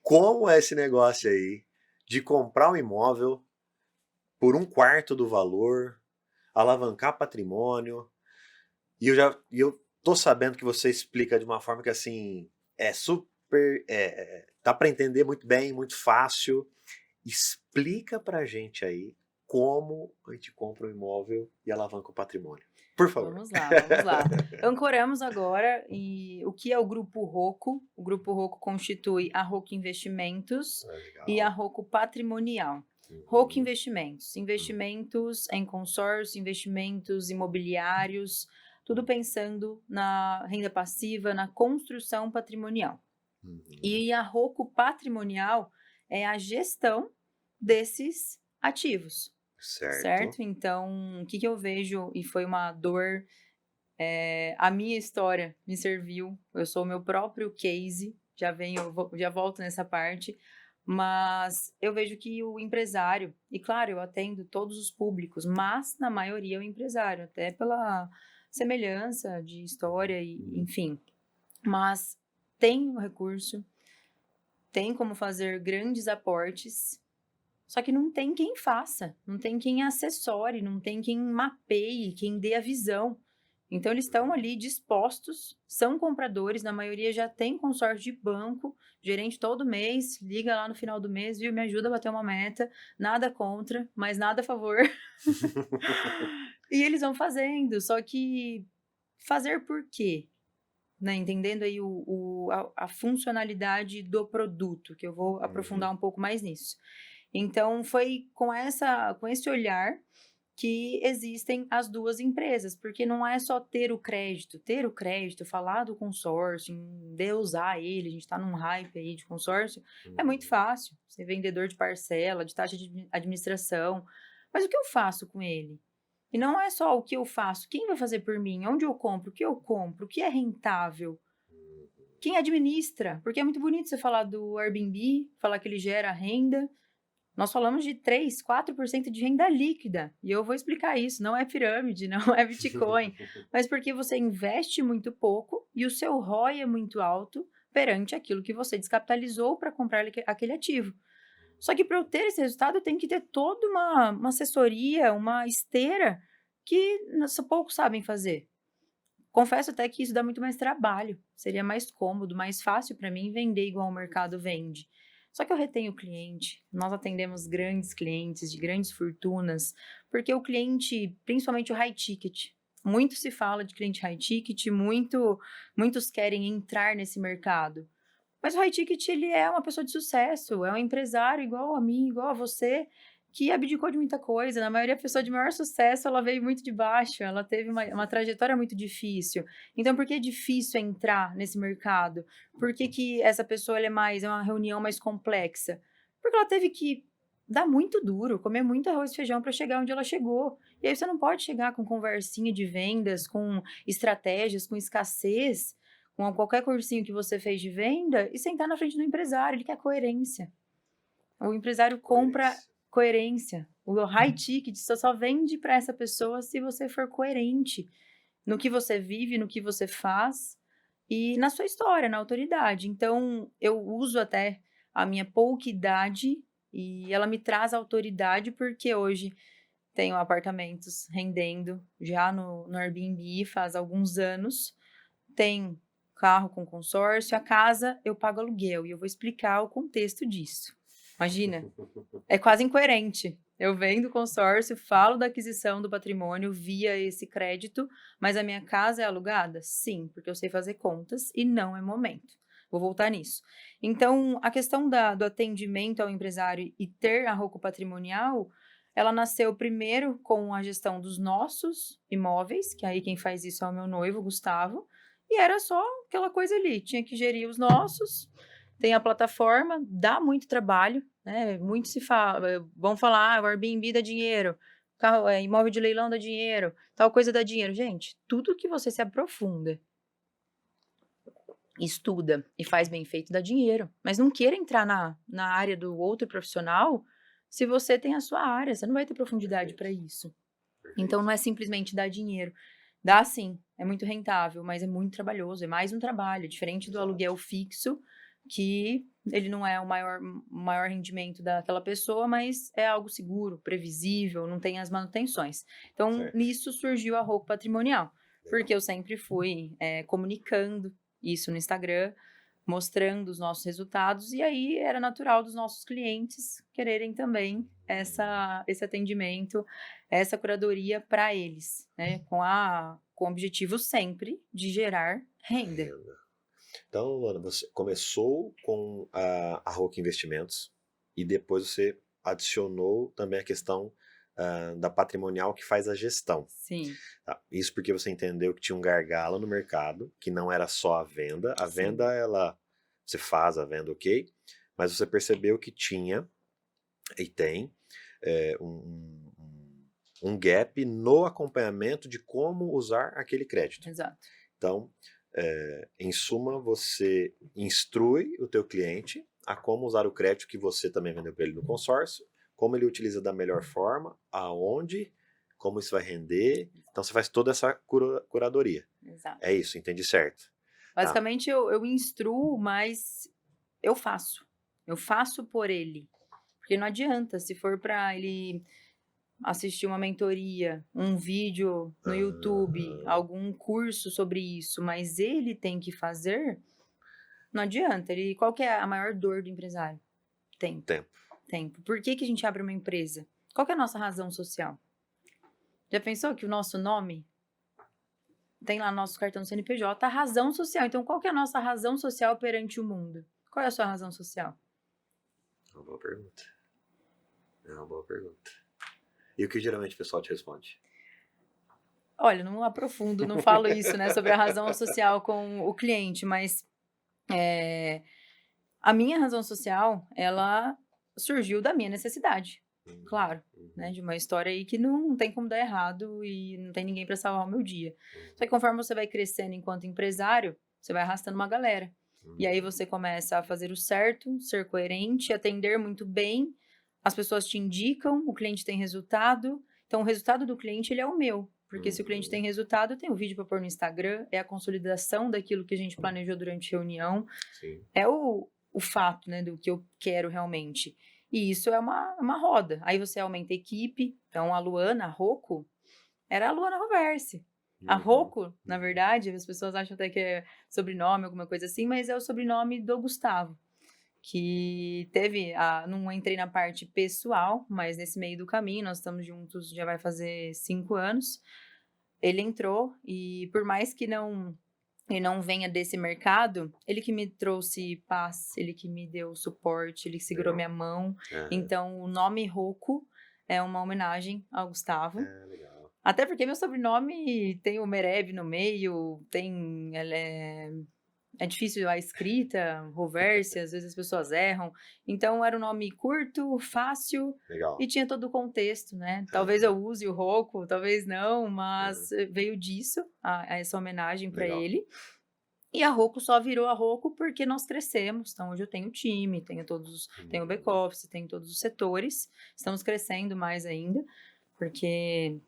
Como é esse negócio aí de comprar um imóvel por 1/4 do valor, alavancar patrimônio? E eu tô sabendo que você explica de uma forma que assim é super, dá para entender muito bem, muito fácil. Explica pra gente aí como a gente compra um imóvel e alavanca o patrimônio. Por favor. Vamos lá, vamos lá. Ancoramos agora o que é o Grupo Rocco. O Grupo Rocco constitui a Rocco Investimentos e a Rocco Patrimonial. Rocco Investimentos, investimentos em consórcio, investimentos imobiliários, tudo pensando na renda passiva, na construção patrimonial. E a Rocco Patrimonial é a gestão desses ativos. Certo? Então, o que eu vejo, e foi uma dor, a minha história me serviu, eu sou o meu próprio case, já volto nessa parte, mas eu vejo que o empresário, e claro, eu atendo todos os públicos, mas na maioria é o empresário, até pela semelhança de história, e enfim, mas tem o recurso, tem como fazer grandes aportes, só que não tem quem faça, não tem quem assessore, não tem quem mapeie, quem dê a visão. Então eles estão ali dispostos, são compradores, na maioria já tem consórcio de banco, gerente todo mês, liga lá no final do mês, viu, me ajuda a bater uma meta, nada contra, mas nada a favor. E eles vão fazendo, só que fazer por quê? Né, entendendo aí a funcionalidade do produto, que eu vou aprofundar um pouco mais nisso. Então, foi com esse olhar que existem as duas empresas, porque não é só ter o crédito, falar do consórcio, endeusar ele, a gente está num hype aí de consórcio, é muito fácil, ser vendedor de parcela, de taxa de administração, mas o que eu faço com ele? E não é só o que eu faço, quem vai fazer por mim, onde eu compro, o que eu compro, o que é rentável, quem administra, porque é muito bonito você falar do Airbnb, falar que ele gera renda. Nós falamos de 3, 4% de renda líquida, e eu vou explicar isso, não é pirâmide, não é Bitcoin, mas porque você investe muito pouco e o seu ROI é muito alto perante aquilo que você descapitalizou para comprar aquele ativo. Só que para eu ter esse resultado, eu tenho que ter toda uma assessoria, uma esteira que poucos sabem fazer. Confesso até que isso dá muito mais trabalho, seria mais cômodo, mais fácil para mim vender igual o mercado vende. Só que eu retenho o cliente, nós atendemos grandes clientes de grandes fortunas, porque o cliente, principalmente o high ticket, muito se fala de cliente high ticket, muitos querem entrar nesse mercado. Mas o high ticket, ele é uma pessoa de sucesso, é um empresário igual a mim, igual a você, que abdicou de muita coisa. Na maioria, a pessoa de maior sucesso, ela veio muito de baixo, ela teve uma trajetória muito difícil. Então, por que é difícil entrar nesse mercado? Por que essa pessoa ela é uma reunião mais complexa? Porque ela teve que dar muito duro, comer muito arroz e feijão para chegar onde ela chegou. E aí você não pode chegar com conversinha de vendas, com estratégias, com escassez, com qualquer cursinho que você fez de venda e sentar na frente do empresário. Ele quer coerência. O empresário compra coerência. O high ticket só vende para essa pessoa se você for coerente no que você vive, no que você faz e na sua história, na autoridade. Então, eu uso até a minha pouca idade e ela me traz autoridade porque hoje tenho apartamentos rendendo já no Airbnb faz alguns anos. Tenho carro com consórcio, a casa eu pago aluguel e eu vou explicar o contexto disso. Imagina, é quase incoerente. Eu vendo consórcio, falo da aquisição do patrimônio via esse crédito, mas a minha casa é alugada? Sim, porque eu sei fazer contas e não é momento. Vou voltar nisso. Então, a questão do atendimento ao empresário e ter a Rocco Patrimonial, ela nasceu primeiro com a gestão dos nossos imóveis, que aí quem faz isso é o meu noivo, Gustavo, e era só aquela coisa ali, tinha que gerir os nossos. Tem a plataforma, dá muito trabalho, né? Muito se fala, vão falar, o Airbnb dá dinheiro, carro, imóvel de leilão dá dinheiro, tal coisa dá dinheiro. Gente, tudo que você se aprofunda, estuda e faz bem feito dá dinheiro. Mas não queira entrar na área do outro profissional se você tem a sua área, você não vai ter profundidade para isso. Então não é simplesmente dar dinheiro. Dá sim, é muito rentável, mas é muito trabalhoso, é mais um trabalho, diferente do aluguel fixo, que ele não é o maior rendimento daquela pessoa, mas é algo seguro, previsível, não tem as manutenções. Então, nisso surgiu a Rocco Patrimonial, porque eu sempre fui comunicando isso no Instagram, mostrando os nossos resultados, e aí era natural dos nossos clientes quererem também esse atendimento, essa curadoria para eles, né? Com o objetivo sempre de gerar renda. Então, Luana, você começou com a Rocco Investimentos e depois você adicionou também a questão da patrimonial que faz a gestão. Sim. Tá? Isso porque você entendeu que tinha um gargalo no mercado, que não era só a venda. A venda, você faz a venda, ok, mas você percebeu que tinha e tem um gap no acompanhamento de como usar aquele crédito. Exato. Então, em suma, você instrui o teu cliente a como usar o crédito que você também vendeu para ele no consórcio, como ele utiliza da melhor forma, aonde, como isso vai render. Então, você faz toda essa curadoria. Exato. É isso, entendi certo. Basicamente, eu instruo, mas eu faço. Eu faço por ele. Porque não adianta, se for para ele assistir uma mentoria, um vídeo no YouTube, algum curso sobre isso, mas ele tem que fazer, não adianta. Qual que é a maior dor do empresário? Tempo. Por que a gente abre uma empresa? Qual que é a nossa razão social? Já pensou que o nosso nome tem lá no nosso cartão CNPJ a razão social? Então, qual que é a nossa razão social perante o mundo? Qual é a sua razão social? É uma boa pergunta. E o que geralmente o pessoal te responde? Olha, não aprofundo, não falo isso, né, sobre a razão social com o cliente, mas a minha razão social, ela surgiu da minha necessidade, claro, né, de uma história aí que não tem como dar errado e não tem ninguém para salvar o meu dia. Só que conforme você vai crescendo enquanto empresário, você vai arrastando uma galera. E aí você começa a fazer o certo, ser coerente, atender muito bem, as pessoas te indicam, o cliente tem resultado, então o resultado do cliente ele é o meu. Porque se o cliente tem resultado, tem o vídeo para pôr no Instagram, é a consolidação daquilo que a gente planejou durante a reunião. Sim. É o fato, né, do que eu quero realmente. E isso é uma roda. Aí você aumenta a equipe. Então, a Luana, a Rocco, era a Luana Roversi. A Rocco, na verdade, as pessoas acham até que é sobrenome, alguma coisa assim, mas é o sobrenome do Gustavo. Que teve, não entrei na parte pessoal, mas nesse meio do caminho, nós estamos juntos, já vai fazer 5 anos. Ele entrou e por mais que ele não venha desse mercado, ele que me trouxe paz, ele que me deu suporte, ele que segurou minha mão. Então, o nome Rocco é uma homenagem ao Gustavo. Legal. Até porque meu sobrenome tem o Merev no meio, é difícil a escrita, Roverse, às vezes as pessoas erram. Então era um nome curto, fácil. Legal. E tinha todo o contexto, né? Talvez eu use o Rocco, talvez não, mas veio disso, a essa homenagem para ele. E a Rocco só virou a Rocco porque nós crescemos. Então, hoje eu tenho time, tenho o back-office, tenho todos os setores. Estamos crescendo mais ainda, porque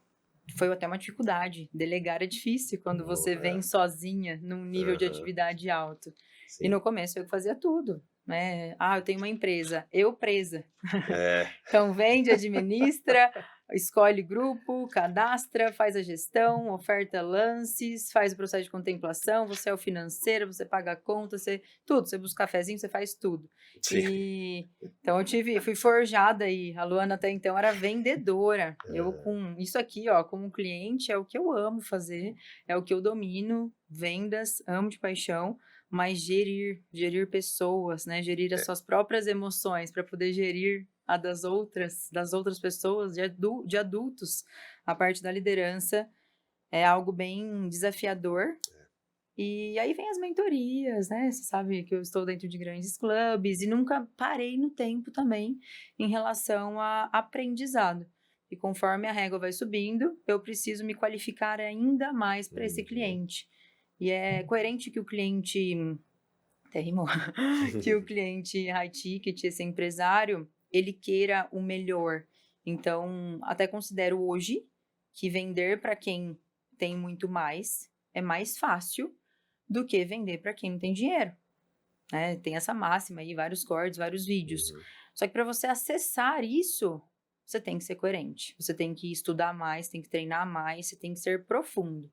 foi até uma dificuldade. Delegar é difícil quando você vem sozinha num nível de atividade alto. Sim. E no começo eu fazia tudo, né? Eu tenho uma empresa, eu presa. Então, vende, administra, escolhe grupo, cadastra, faz a gestão, oferta lances, faz o processo de contemplação, você é o financeiro, você paga a conta, tudo, você busca cafezinho, você faz tudo. Então eu fui forjada aí, a Luana até então era vendedora, eu com isso aqui, como cliente, é o que eu amo fazer, é o que eu domino, vendas, amo de paixão, mas gerir pessoas, né, gerir as suas próprias emoções para poder gerir a das outras pessoas, de adultos, a parte da liderança é algo bem desafiador. E aí vem as mentorias, né? Você sabe que eu estou dentro de grandes clubes e nunca parei no tempo também em relação a aprendizado. E conforme a régua vai subindo, eu preciso me qualificar ainda mais para esse cliente. E é coerente que o cliente, até rimou, que o cliente high ticket, esse empresário, ele queira o melhor. Então, até considero hoje que vender para quem tem muito mais é mais fácil do que vender para quem não tem dinheiro. Né? Tem essa máxima aí, vários cortes, vários vídeos. Só que para você acessar isso, você tem que ser coerente. Você tem que estudar mais, tem que treinar mais, você tem que ser profundo.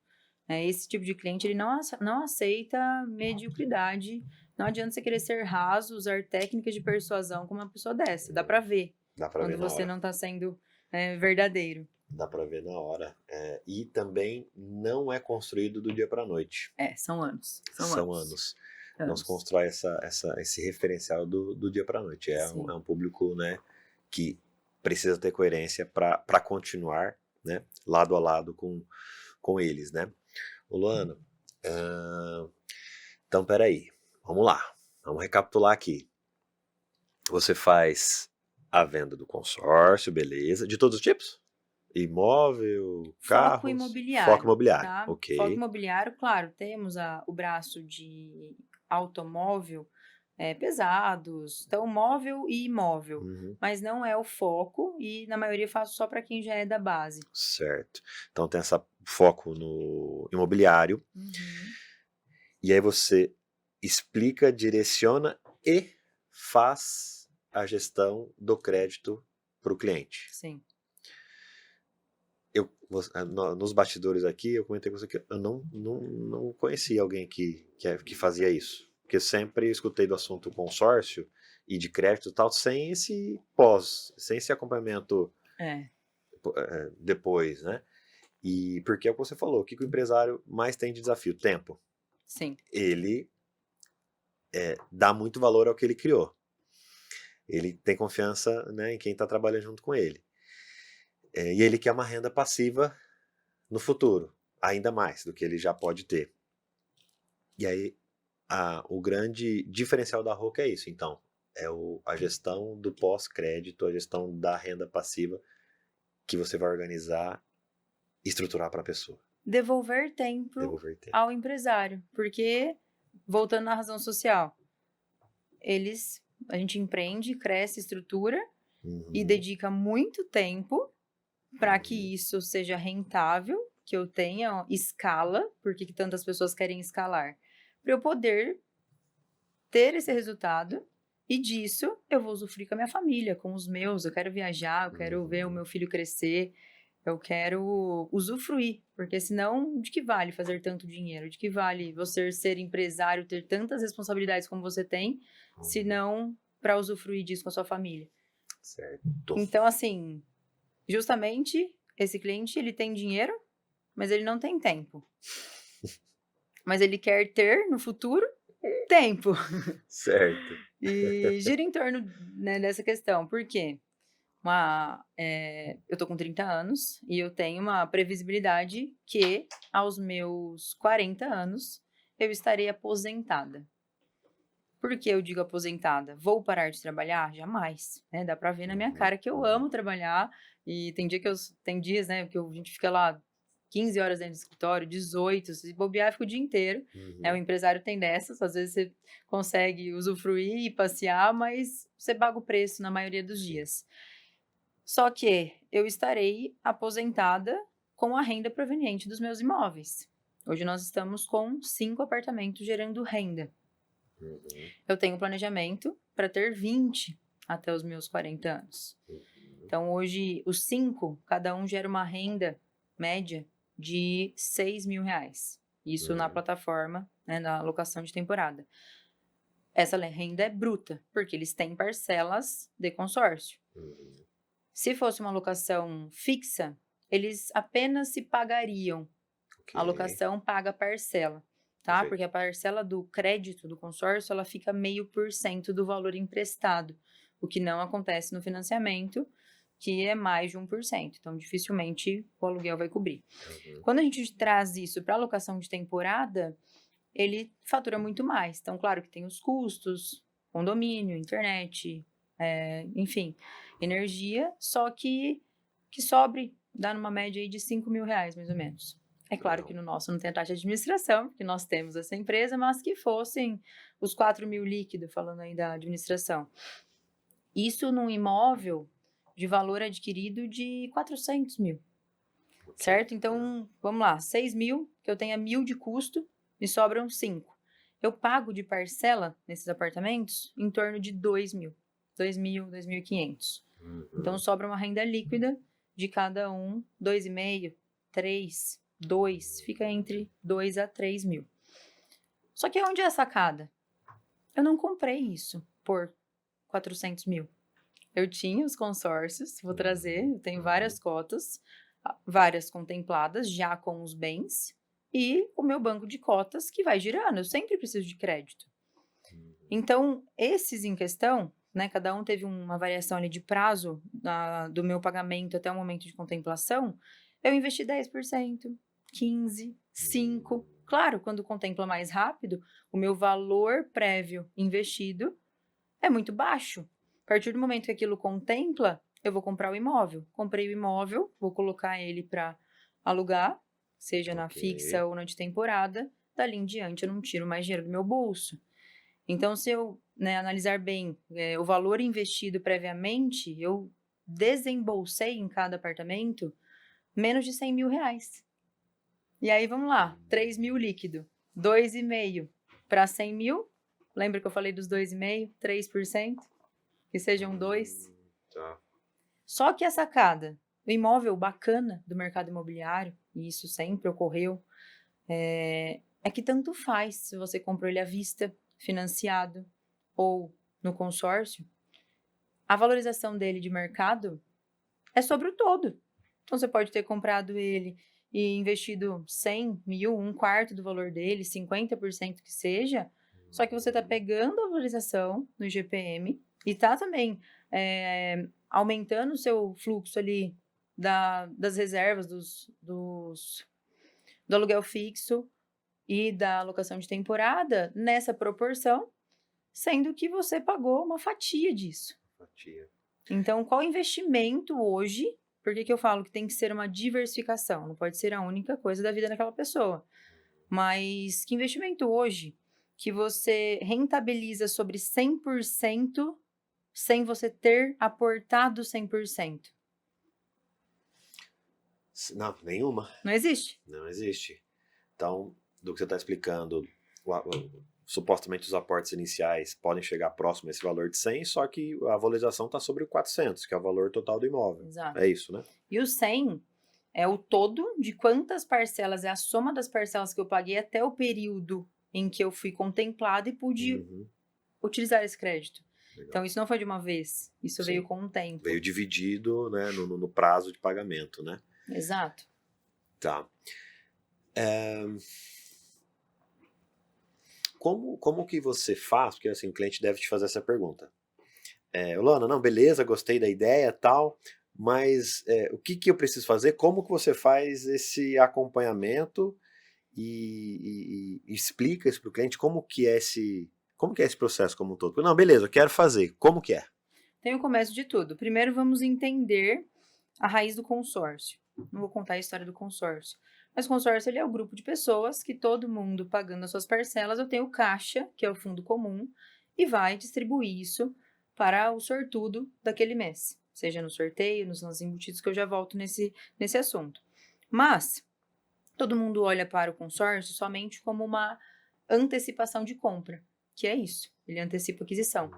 Esse tipo de cliente, ele não aceita mediocridade. Não adianta você querer ser raso, usar técnicas de persuasão com uma pessoa dessa. Dá pra ver. Quando você não tá sendo verdadeiro. Dá pra ver na hora. E também não é construído do dia pra noite. São anos. São anos. Não se constrói esse referencial do dia pra noite. É um público, né, que precisa ter coerência para continuar, né, lado a lado com eles, né? Ô Luana, então peraí, vamos lá, vamos recapitular aqui. Você faz a venda do consórcio, beleza, de todos os tipos? Imóvel, carros? Foco imobiliário. Foco imobiliário, tá? ok. Foco imobiliário, claro, temos o braço de automóvel, pesados, então móvel e imóvel, mas não é o foco e na maioria faço só para quem já é da base. Certo, então tem esse foco no imobiliário, e aí você explica, direciona e faz a gestão do crédito para o cliente. Sim. Nos bastidores aqui, eu comentei com você que eu não conhecia alguém que fazia isso. Porque eu sempre escutei do assunto consórcio e de crédito e tal, sem esse acompanhamento depois, né? E porque é o que você falou, o que o empresário mais tem de desafio? Tempo. Sim. Ele dá muito valor ao que ele criou. Ele tem confiança, né, em quem está trabalhando junto com ele. E ele quer uma renda passiva no futuro, ainda mais do que ele já pode ter. E aí, o grande diferencial da Rocco é isso, então. É a gestão do pós-crédito, a gestão da renda passiva que você vai organizar e estruturar para a pessoa. Devolver tempo ao empresário, porque, voltando à razão social, a gente empreende, cresce, estrutura e dedica muito tempo para que isso seja rentável, que eu tenha escala, porque tantas pessoas querem escalar, para eu poder ter esse resultado e disso eu vou usufruir com a minha família, com os meus, eu quero viajar, eu quero ver o meu filho crescer, eu quero usufruir, porque senão de que vale fazer tanto dinheiro, de que vale você ser empresário, ter tantas responsabilidades como você tem, se não para usufruir disso com a sua família. Certo. Então, assim, justamente esse cliente, ele tem dinheiro, mas ele não tem tempo. Mas ele quer ter no futuro tempo. Certo. E gira em torno, né, dessa questão. Por quê? eu tô com 30 anos e eu tenho uma previsibilidade que aos meus 40 anos eu estarei aposentada. Por que eu digo aposentada? Vou parar de trabalhar? Jamais, né? Dá pra ver na minha cara que eu amo trabalhar e tem dias, né, que a gente fica lá 15 horas dentro do escritório, 18, se bobear, fica o dia inteiro. Né? O empresário tem dessas, às vezes você consegue usufruir e passear, mas você paga o preço na maioria dos dias. Só que eu estarei aposentada com a renda proveniente dos meus imóveis. Hoje nós estamos com 5 apartamentos gerando renda. Eu tenho planejamento para ter 20 até os meus 40 anos. Então, hoje, os 5, cada um gera uma renda média de R$6.000. Isso na plataforma, né, na alocação de temporada. Essa renda é bruta, porque eles têm parcelas de consórcio. Se fosse uma alocação fixa, eles apenas se pagariam. A alocação paga a parcela. Tá? Perfeito. Porque a parcela do crédito do consórcio, ela fica 0,5% do valor emprestado, o que não acontece no financiamento, que é mais de 1%. Então, dificilmente o aluguel vai cobrir. Quando a gente traz isso para alocação de temporada, ele fatura muito mais. Então, claro que tem os custos, condomínio, internet, enfim, energia, só que sobre, dá numa média aí de R$5.000, mais ou menos. É claro que no nosso não tem a taxa de administração, porque nós temos essa empresa, mas que fossem os 4.000 líquido, falando aí da administração. Isso num imóvel de valor adquirido de 400 mil, certo? Então, vamos lá, 6.000, que eu tenha 1.000 de custo, me sobram 5. Eu pago de parcela nesses apartamentos em torno de 2.000, 2.000, 2.500. Então, sobra uma renda líquida de cada um, 2,5, 3, 2, fica entre 2 a 3 mil. Só que onde é a sacada? Eu não comprei isso por 400 mil. Eu tinha os consórcios, vou trazer, eu tenho várias cotas, várias contempladas já com os bens e o meu banco de cotas que vai girando, eu sempre preciso de crédito. Então, esses em questão, né, cada um teve uma variação ali de prazo do meu pagamento até o momento de contemplação, eu investi 10%, 15%, 5%. Claro, quando contempla mais rápido, o meu valor prévio investido é muito baixo. A partir do momento que aquilo contempla, eu vou comprar o imóvel. Comprei o imóvel, vou colocar ele para alugar, seja na fixa ou na de temporada. Dali em diante, eu não tiro mais dinheiro do meu bolso. Então, se eu analisar bem o valor investido previamente, eu desembolsei em cada apartamento menos de R$100.000. E aí, vamos lá, 3.000 líquido, 2,5 para 100 mil. Lembra que eu falei dos 2,5, 3%? Que sejam 2. Tá. Só que a sacada, o imóvel bacana do mercado imobiliário, e isso sempre ocorreu, é que tanto faz se você comprou ele à vista, financiado ou no consórcio, a valorização dele de mercado é sobre o todo. Então, você pode ter comprado ele e investido 100 mil, um quarto do valor dele, 50% que seja, só que você está pegando a valorização no IGPM e está também aumentando o seu fluxo ali das reservas do aluguel fixo e da alocação de temporada nessa proporção, sendo que você pagou uma fatia disso. Então, qual investimento hoje? Por que eu falo que tem que ser uma diversificação? Não pode ser a única coisa da vida daquela pessoa. Mas que investimento hoje que você rentabiliza sobre 100% sem você ter aportado 100%? Não, nenhuma. Não existe? Não existe. Então, do que você está explicando, supostamente os aportes iniciais podem chegar próximo a esse valor de 100, só que a valorização está sobre o 400, que é o valor total do imóvel. Exato. É isso, né? E o 100 é o todo de quantas parcelas, é a soma das parcelas que eu paguei até o período em que eu fui contemplado e pude utilizar esse crédito. Legal. Então, isso não foi de uma vez, isso veio com um tempo. Veio dividido, né, no prazo de pagamento, né? Exato. Tá. Como que você faz? Porque assim, o cliente deve te fazer essa pergunta. Lona, não, beleza, gostei da ideia e tal, mas o que eu preciso fazer? Como que você faz esse acompanhamento e explica isso para o cliente? Como que é esse processo como um todo? Não, beleza, eu quero fazer. Como que é? Tem o começo de tudo. Primeiro vamos entender a raiz do consórcio. Não vou contar a história do consórcio. Mas o consórcio ele é o grupo de pessoas que todo mundo pagando as suas parcelas, eu tenho o caixa, que é o fundo comum, e vai distribuir isso para o sortudo daquele mês. Seja no sorteio, nos lances embutidos, que eu já volto nesse assunto. Mas, todo mundo olha para o consórcio somente como uma antecipação de compra, que é isso, ele antecipa a aquisição.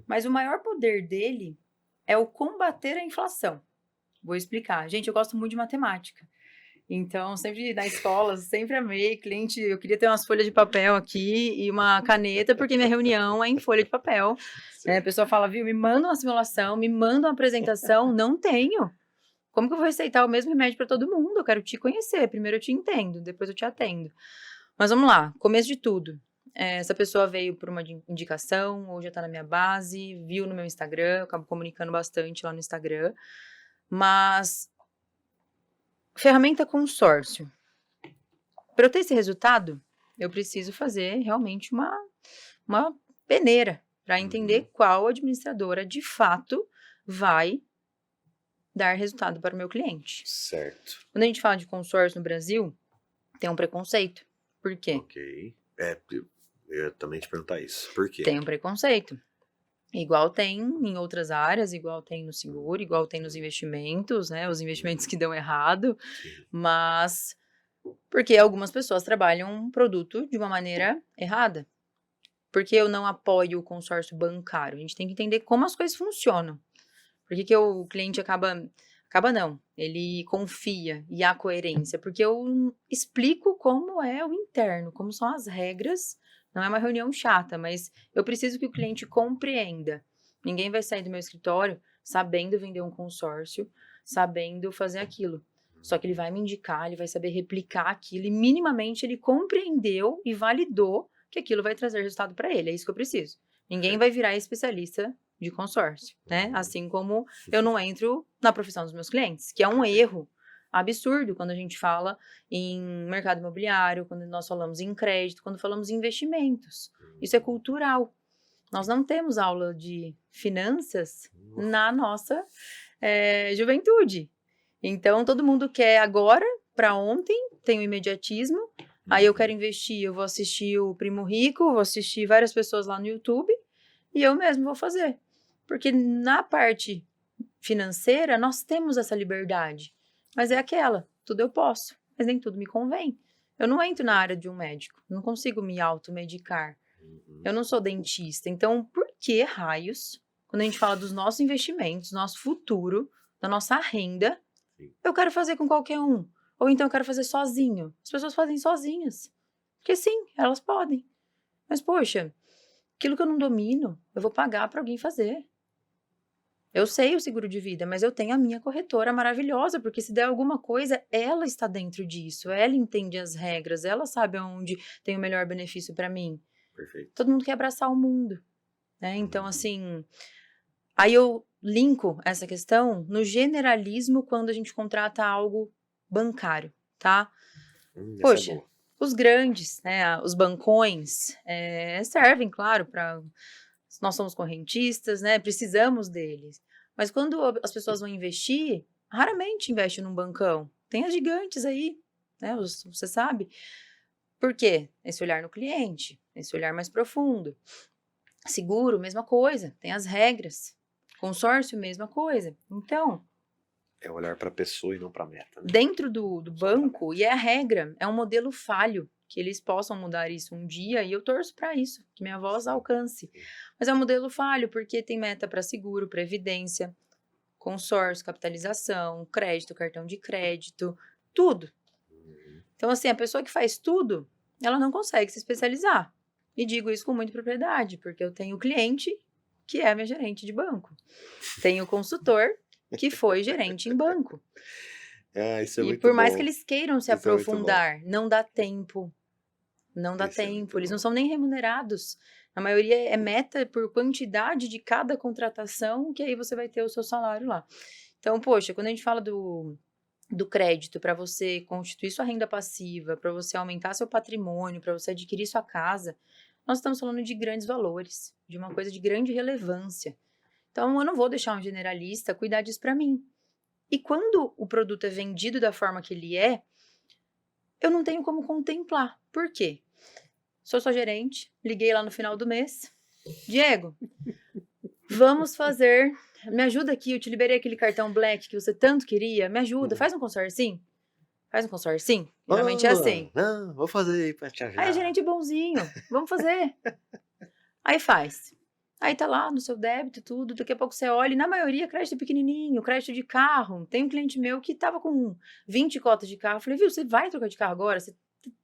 Mas o maior poder dele é o combater a inflação. Vou explicar. Gente, eu gosto muito de matemática. Então, sempre na escola, sempre amei cliente, eu queria ter umas folhas de papel aqui e uma caneta, porque minha reunião é em folha de papel. A pessoa fala, viu, me manda uma simulação, me manda uma apresentação, não tenho. Como que eu vou receitar o mesmo remédio para todo mundo? Eu quero te conhecer, primeiro eu te entendo, depois eu te atendo. Mas vamos lá, começo de tudo. Essa pessoa veio por uma indicação, ou já está na minha base, viu no meu Instagram, eu acabo comunicando bastante lá no Instagram. Mas, ferramenta consórcio. Para eu ter esse resultado, eu preciso fazer realmente uma peneira para entender qual administradora, de fato, vai dar resultado para o meu cliente. Certo. Quando a gente fala de consórcio no Brasil, tem um preconceito. Por quê? Ok. Eu ia também te perguntar isso. Por quê? Tem um preconceito. Igual tem em outras áreas, igual tem no seguro, igual tem nos investimentos, né? Os investimentos que dão errado. Sim. Mas porque algumas pessoas trabalham um produto de uma maneira errada. Porque eu não apoio o consórcio bancário. A gente tem que entender como as coisas funcionam. Por que o cliente acaba não, ele confia e há coerência, porque eu explico como é o interno, como são as regras, não é uma reunião chata, mas eu preciso que o cliente compreenda. Ninguém vai sair do meu escritório sabendo vender um consórcio, sabendo fazer aquilo. Só que ele vai me indicar, ele vai saber replicar aquilo e minimamente ele compreendeu e validou que aquilo vai trazer resultado para ele, é isso que eu preciso. Ninguém vai virar especialista de consórcio, né? Assim como eu não entro na profissão dos meus clientes, que é um erro absurdo quando a gente fala em mercado imobiliário, quando nós falamos em crédito, quando falamos em investimentos. Isso é cultural. Nós não temos aula de finanças na nossa juventude. Então, todo mundo quer agora, para ontem, tem o imediatismo. Aí eu quero investir, eu vou assistir o Primo Rico, vou assistir várias pessoas lá no YouTube e eu mesmo vou fazer. Porque na parte financeira, nós temos essa liberdade. Mas é aquela, tudo eu posso, mas nem tudo me convém. Eu não entro na área de um médico, não consigo me automedicar. Eu não sou dentista. Então, por que raios, quando a gente fala dos nossos investimentos, nosso futuro, da nossa renda, eu quero fazer com qualquer um? Ou então eu quero fazer sozinho? As pessoas fazem sozinhas. Porque sim, elas podem. Mas, poxa, aquilo que eu não domino, eu vou pagar para alguém fazer. Eu sei o seguro de vida, mas eu tenho a minha corretora maravilhosa, porque se der alguma coisa, ela está dentro disso, ela entende as regras, ela sabe onde tem o melhor benefício para mim. Perfeito. Todo mundo quer abraçar o mundo, né? Então, assim, aí eu linko essa questão no generalismo quando a gente contrata algo bancário, tá? Poxa, os grandes, né, os bancões, servem, claro, para... Nós somos correntistas, né, precisamos deles. Mas quando as pessoas vão investir, raramente investem num bancão. Tem as gigantes aí, né, você sabe. Por quê? Esse olhar no cliente, esse olhar mais profundo. Seguro, mesma coisa, tem as regras. Consórcio, mesma coisa. Então... É olhar para a pessoa e não para a meta. Né? Dentro do banco, e é a regra, é um modelo falho, que eles possam mudar isso um dia, e eu torço para isso, que minha voz alcance. Mas é um modelo falho, porque tem meta para seguro, previdência, consórcio, capitalização, crédito, cartão de crédito, tudo. Então, assim, a pessoa que faz tudo, ela não consegue se especializar. E digo isso com muita propriedade, porque eu tenho cliente que é minha gerente de banco. Tenho consultor que foi gerente em banco. Isso é e muito por mais bom. que eles queiram se aprofundar, não dá tempo. Não dá tempo. Eles não são nem remunerados. A maioria é meta por quantidade de cada contratação, que aí você vai ter o seu salário lá. Então, poxa, quando a gente fala do crédito para você constituir sua renda passiva, para você aumentar seu patrimônio, para você adquirir sua casa, nós estamos falando de grandes valores, de uma coisa de grande relevância. Então, eu não vou deixar um generalista cuidar disso para mim. E quando o produto é vendido da forma que ele é, eu não tenho como contemplar. Por quê? Sou sua gerente, liguei lá no final do mês. Diego, vamos fazer... Me ajuda aqui, eu te liberei aquele cartão Black que você tanto queria. Me ajuda, faz um consórcio. Faz um consórcio? Geralmente é assim. Não, vou fazer aí pra te ajudar. Aí, gerente bonzinho, vamos fazer. Aí faz. Aí tá lá no seu débito, tudo. Daqui a pouco você olha, e na maioria, crédito pequenininho, crédito de carro. Tem um cliente meu que tava com 20 cotas de carro. Eu falei, viu, você vai trocar de carro agora? Você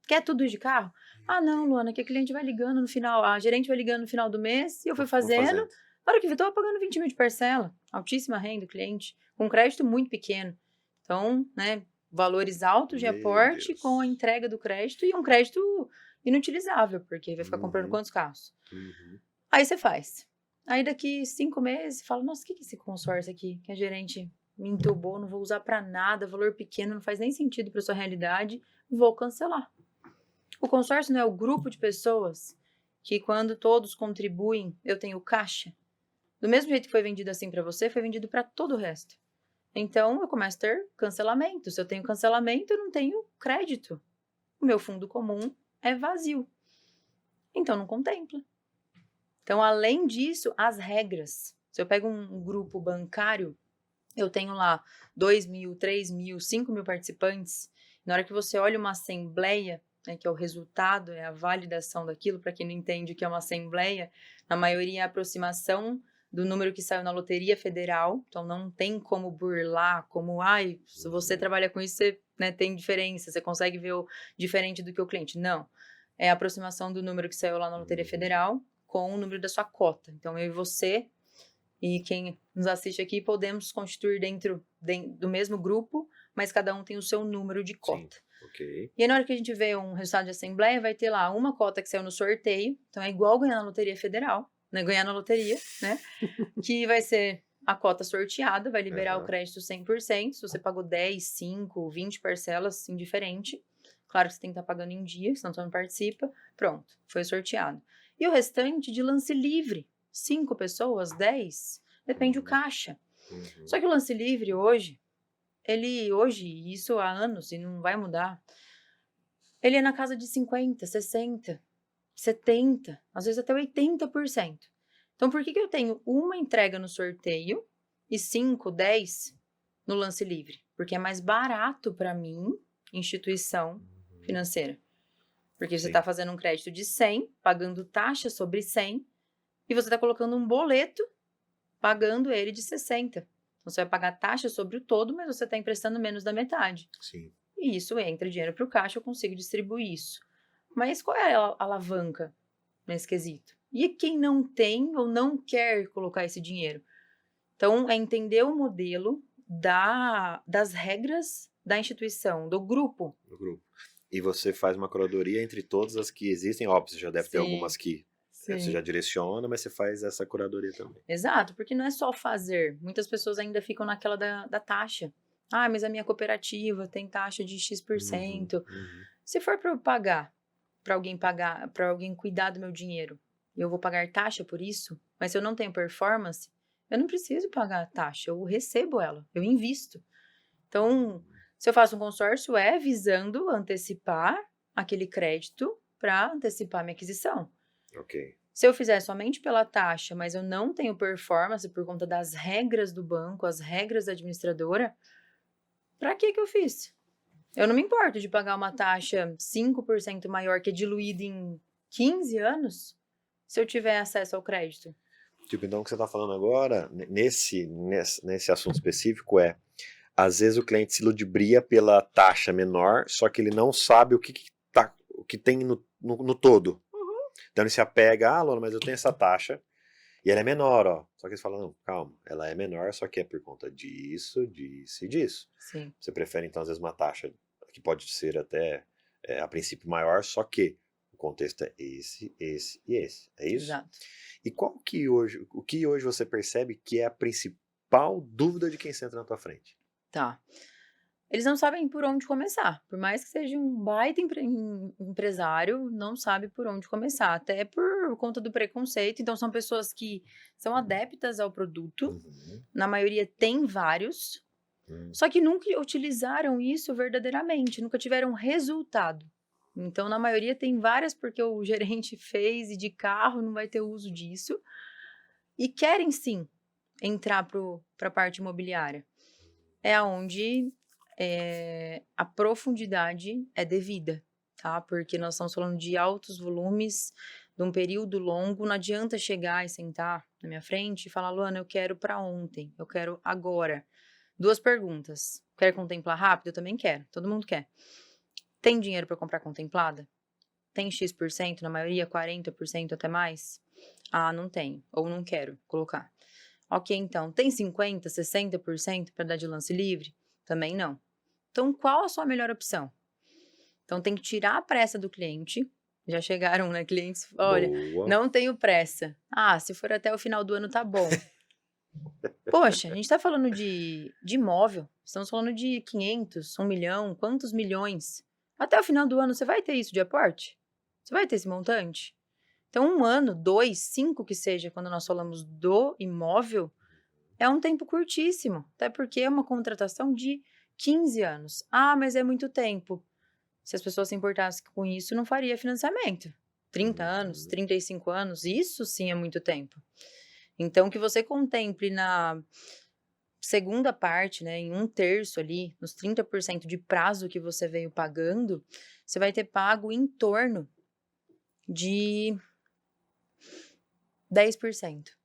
quer tudo de carro? Ah, não, Luana, que a cliente vai ligando no final, a gerente vai ligando no final do mês, e eu fui fazendo. Na hora que vi, eu tava pagando 20 mil de parcela. Altíssima renda, cliente, com crédito muito pequeno. Então, né, valores altos de aporte com a entrega do crédito e um crédito inutilizável, porque vai ficar comprando quantos carros? Aí você faz. Aí daqui 5 meses, você fala, nossa, o que é esse consórcio aqui? Que a gerente me entubou, não vou usar pra nada, valor pequeno, não faz nem sentido pra sua realidade, vou cancelar. O consórcio não é o grupo de pessoas que quando todos contribuem, eu tenho caixa. Do mesmo jeito que foi vendido assim pra você, foi vendido pra todo o resto. Então, eu começo a ter cancelamento. Se eu tenho cancelamento, eu não tenho crédito. O meu fundo comum é vazio. Então, não contempla. Então, além disso, as regras. Se eu pego um grupo bancário, eu tenho lá 2 mil, 3 mil, 5 mil participantes. Na hora que você olha uma assembleia, né, que é o resultado, é a validação daquilo, para quem não entende o que é uma assembleia, na maioria é a aproximação do número que saiu na Loteria Federal. Então, não tem como burlar, como, se você trabalha com isso, você, né, tem diferença, você consegue ver o diferente do que o cliente. Não. É a aproximação do número que saiu lá na Loteria Federal com o número da sua cota. Então, eu e você e quem nos assiste aqui podemos constituir dentro do mesmo grupo, mas cada um tem o seu número de cota. Sim, okay. E aí, na hora que a gente vê um resultado de assembleia, vai ter lá uma cota que saiu no sorteio, então é igual ganhar na Loteria Federal, né? Ganhar na loteria, né? Que vai ser a cota sorteada, vai liberar o crédito 100%, se você pagou 10, 5, 20 parcelas, indiferente. Claro que você tem que estar pagando em dia, senão você não participa. Pronto, foi sorteado. E o restante de lance livre. 5 pessoas, 10, depende do caixa. Só que o lance livre hoje, isso há anos e não vai mudar, ele é na casa de 50, 60, 70, às vezes até 80%. Então, por que eu tenho uma entrega no sorteio e 5, 10 no lance livre? Porque é mais barato para mim, instituição financeira. Porque você está fazendo um crédito de 100, pagando taxa sobre 100, e você está colocando um boleto, pagando ele de 60. Então, você vai pagar taxa sobre o todo, mas você está emprestando menos da metade. Sim. E isso entra dinheiro para o caixa, eu consigo distribuir isso. Mas qual é a alavanca nesse quesito? E quem não tem ou não quer colocar esse dinheiro? Então, é entender o modelo das regras da instituição, do grupo. E você faz uma curadoria entre todas as que existem. Óbvio, você já deve ter algumas que você já direciona, mas você faz essa curadoria também. Exato, porque não é só fazer. Muitas pessoas ainda ficam naquela da taxa. Mas a minha cooperativa tem taxa de X%. Se for para eu pagar, para alguém cuidar do meu dinheiro, e eu vou pagar taxa por isso, mas se eu não tenho performance, eu não preciso pagar a taxa, eu recebo ela, eu invisto. Então, se eu faço um consórcio, é visando antecipar aquele crédito para antecipar a minha aquisição. Ok. Se eu fizer somente pela taxa, mas eu não tenho performance por conta das regras do banco, as regras da administradora, para que eu fiz? Eu não me importo de pagar uma taxa 5% maior que é diluída em 15 anos, se eu tiver acesso ao crédito. Então o que você está falando agora, nesse assunto específico às vezes o cliente se ludibria pela taxa menor, só que ele não sabe o que tem no todo. Então ele se apega, Lona, mas eu tenho essa taxa, e ela é menor, ó. Só que eles falam, não, calma, ela é menor, só que é por conta disso, disso e disso. Sim. Você prefere, então, às vezes, uma taxa que pode ser até, a princípio, maior, só que o contexto é esse, esse e esse. É isso? Exato. E o que hoje você percebe que é a principal dúvida de quem senta na tua frente? Tá. Eles não sabem por onde começar. Por mais que seja um baita empresário, não sabe por onde começar. Até por conta do preconceito. Então, são pessoas que são adeptas ao produto. Uhum. Na maioria tem vários. Só que nunca utilizaram isso verdadeiramente. Nunca tiveram resultado. Então, na maioria tem várias porque o gerente fez e de carro não vai ter uso disso. E querem sim entrar para a parte imobiliária. É onde a profundidade é devida, tá? Porque nós estamos falando de altos volumes, de um período longo, não adianta chegar e sentar na minha frente e falar, Luana, eu quero para ontem, eu quero agora. 2 perguntas. Quer contemplar rápido? Eu também quero, todo mundo quer. Tem dinheiro para comprar contemplada? Tem X%, na maioria 40% até mais? Ah, não tenho, ou não quero colocar. Ok, então, tem 50%, 60% para dar de lance livre? Também não. Então, qual a sua melhor opção? Então, tem que tirar a pressa do cliente. Já chegaram, né, clientes, olha, Boa. não tenho pressa. Ah, se for até o final do ano, tá bom. Poxa, a gente tá falando de imóvel, estamos falando de 500, 1 milhão, quantos milhões? Até o final do ano, você vai ter isso de aporte? Você vai ter esse montante? Então, 1 ano, 2, 5 que seja, quando nós falamos do imóvel, é um tempo curtíssimo, até porque é uma contratação de 15 anos. Ah, mas é muito tempo. Se as pessoas se importassem com isso, não faria financiamento. 30 anos, 35 anos, isso sim é muito tempo. Então, que você contemple na segunda parte, né, em 1/3 ali, nos 30% de prazo que você veio pagando, você vai ter pago em torno de 10%.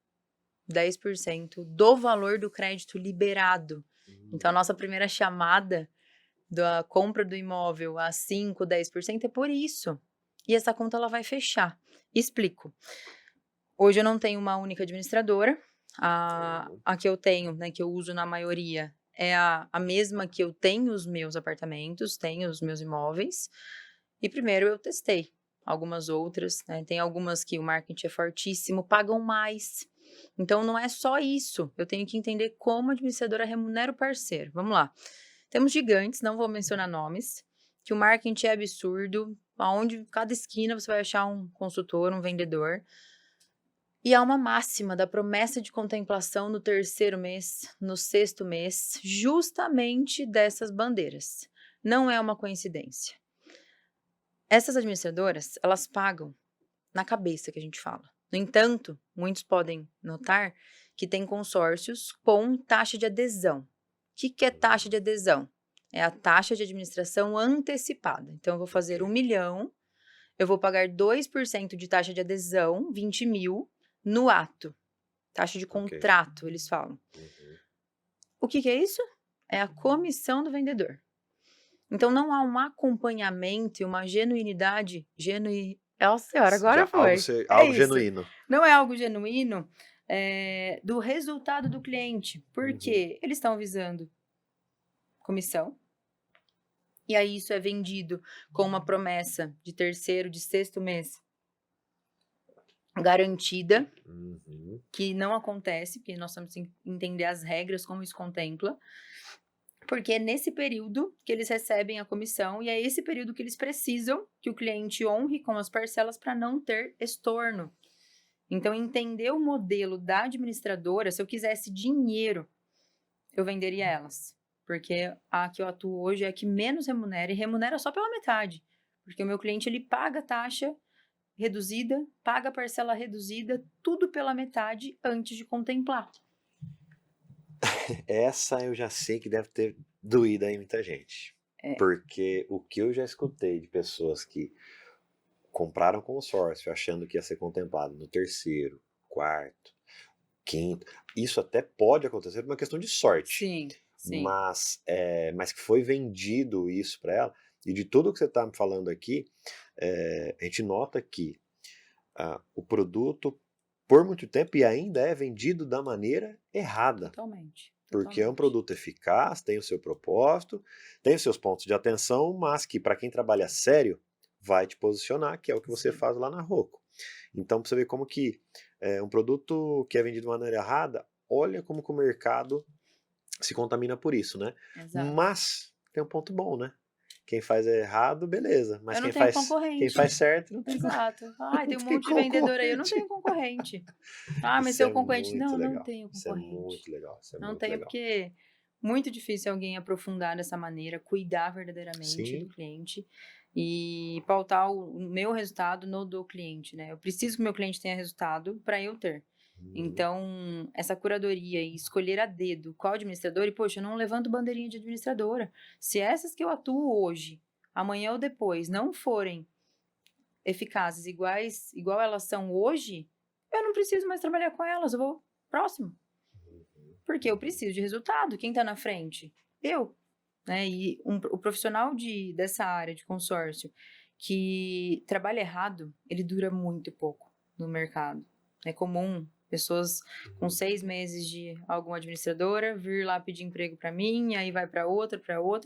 10% do valor do crédito liberado. Então, a nossa primeira chamada da compra do imóvel a 5, 10% é por isso. E essa conta ela vai fechar. Explico. Hoje eu não tenho uma única administradora. A que eu tenho, né, que eu uso na maioria, é a mesma que eu tenho os meus apartamentos, tenho os meus imóveis. E primeiro eu testei algumas outras, né? Tem algumas que o marketing é fortíssimo, pagam mais. Então não é só isso. Eu tenho que entender como a administradora remunera o parceiro. Vamos lá. Temos gigantes, não vou mencionar nomes, que o marketing é absurdo, aonde cada esquina você vai achar um consultor, um vendedor. E há uma máxima da promessa de contemplação no 3º mês, no 6º mês, justamente dessas bandeiras. Não é uma coincidência. Essas administradoras, elas pagam na cabeça que a gente fala. No entanto, muitos podem notar que tem consórcios com taxa de adesão. O que é taxa de adesão? É a taxa de administração antecipada. Então, eu vou fazer 1 milhão, eu vou pagar 2% de taxa de adesão, 20 mil, no ato. Taxa de contrato, eles falam. O que é isso? É a comissão do vendedor. Então, não há um acompanhamento e uma genuinidade. Nossa senhora, agora foi. Algo genuíno. Não é algo genuíno do resultado do cliente. Porque eles estão visando comissão. E aí, isso é vendido com uma promessa de 3º, de 6º mês garantida, que não acontece, porque nós temos que entender as regras, como isso contempla. Porque é nesse período que eles recebem a comissão e é esse período que eles precisam que o cliente honre com as parcelas para não ter estorno. Então, entender o modelo da administradora, se eu quisesse dinheiro, eu venderia elas. Porque a que eu atuo hoje é a que menos remunera e remunera só pela metade. Porque o meu cliente, ele paga taxa reduzida, paga parcela reduzida, tudo pela metade antes de contemplar. Essa eu já sei que deve ter doído aí muita gente. Porque o que eu já escutei de pessoas que compraram consórcio achando que ia ser contemplado no 3º, 4º, 5º, isso até pode acontecer por uma questão de sorte. Sim. Mas que foi vendido isso para ela. E de tudo que você está me falando aqui, a gente nota que o produto, por muito tempo, e ainda é vendido da maneira errada. Totalmente. Porque é um produto eficaz, tem o seu propósito, tem os seus pontos de atenção, mas que para quem trabalha sério, vai te posicionar, que é o que você faz lá na Rocco. Então, pra você ver como que um produto que é vendido de maneira errada, olha como que o mercado se contamina por isso, né? Exato. Mas tem um ponto bom, né? Quem faz errado, beleza. Mas Eu não quem tenho quem concorrente. faz certo não tem, Exato. Ai, não tem um tem monte de vendedor aí, eu não concorrente. tenho concorrente. Ah, mas Isso seu é concorrente. muito Não, não legal. tenho Isso é concorrente. muito legal. Isso é Não muito tenho legal. porque muito difícil alguém aprofundar dessa maneira, cuidar verdadeiramente do Sim. cliente e pautar o meu resultado no do cliente, né? Eu preciso que o meu cliente tenha resultado para eu ter. Uhum. Então, essa curadoria e escolher a dedo qual administrador, e poxa, eu não levanto bandeirinha de administradora. Se essas que eu atuo hoje, amanhã ou depois, não forem eficazes igual elas são hoje, eu não preciso mais trabalhar com elas, eu vou próximo. Porque eu preciso de resultado. Quem está na frente? Eu. Né? E o profissional dessa área de consórcio que trabalha errado, ele dura muito pouco no mercado. É comum pessoas com 6 meses de alguma administradora vir lá pedir emprego para mim, aí vai para outra,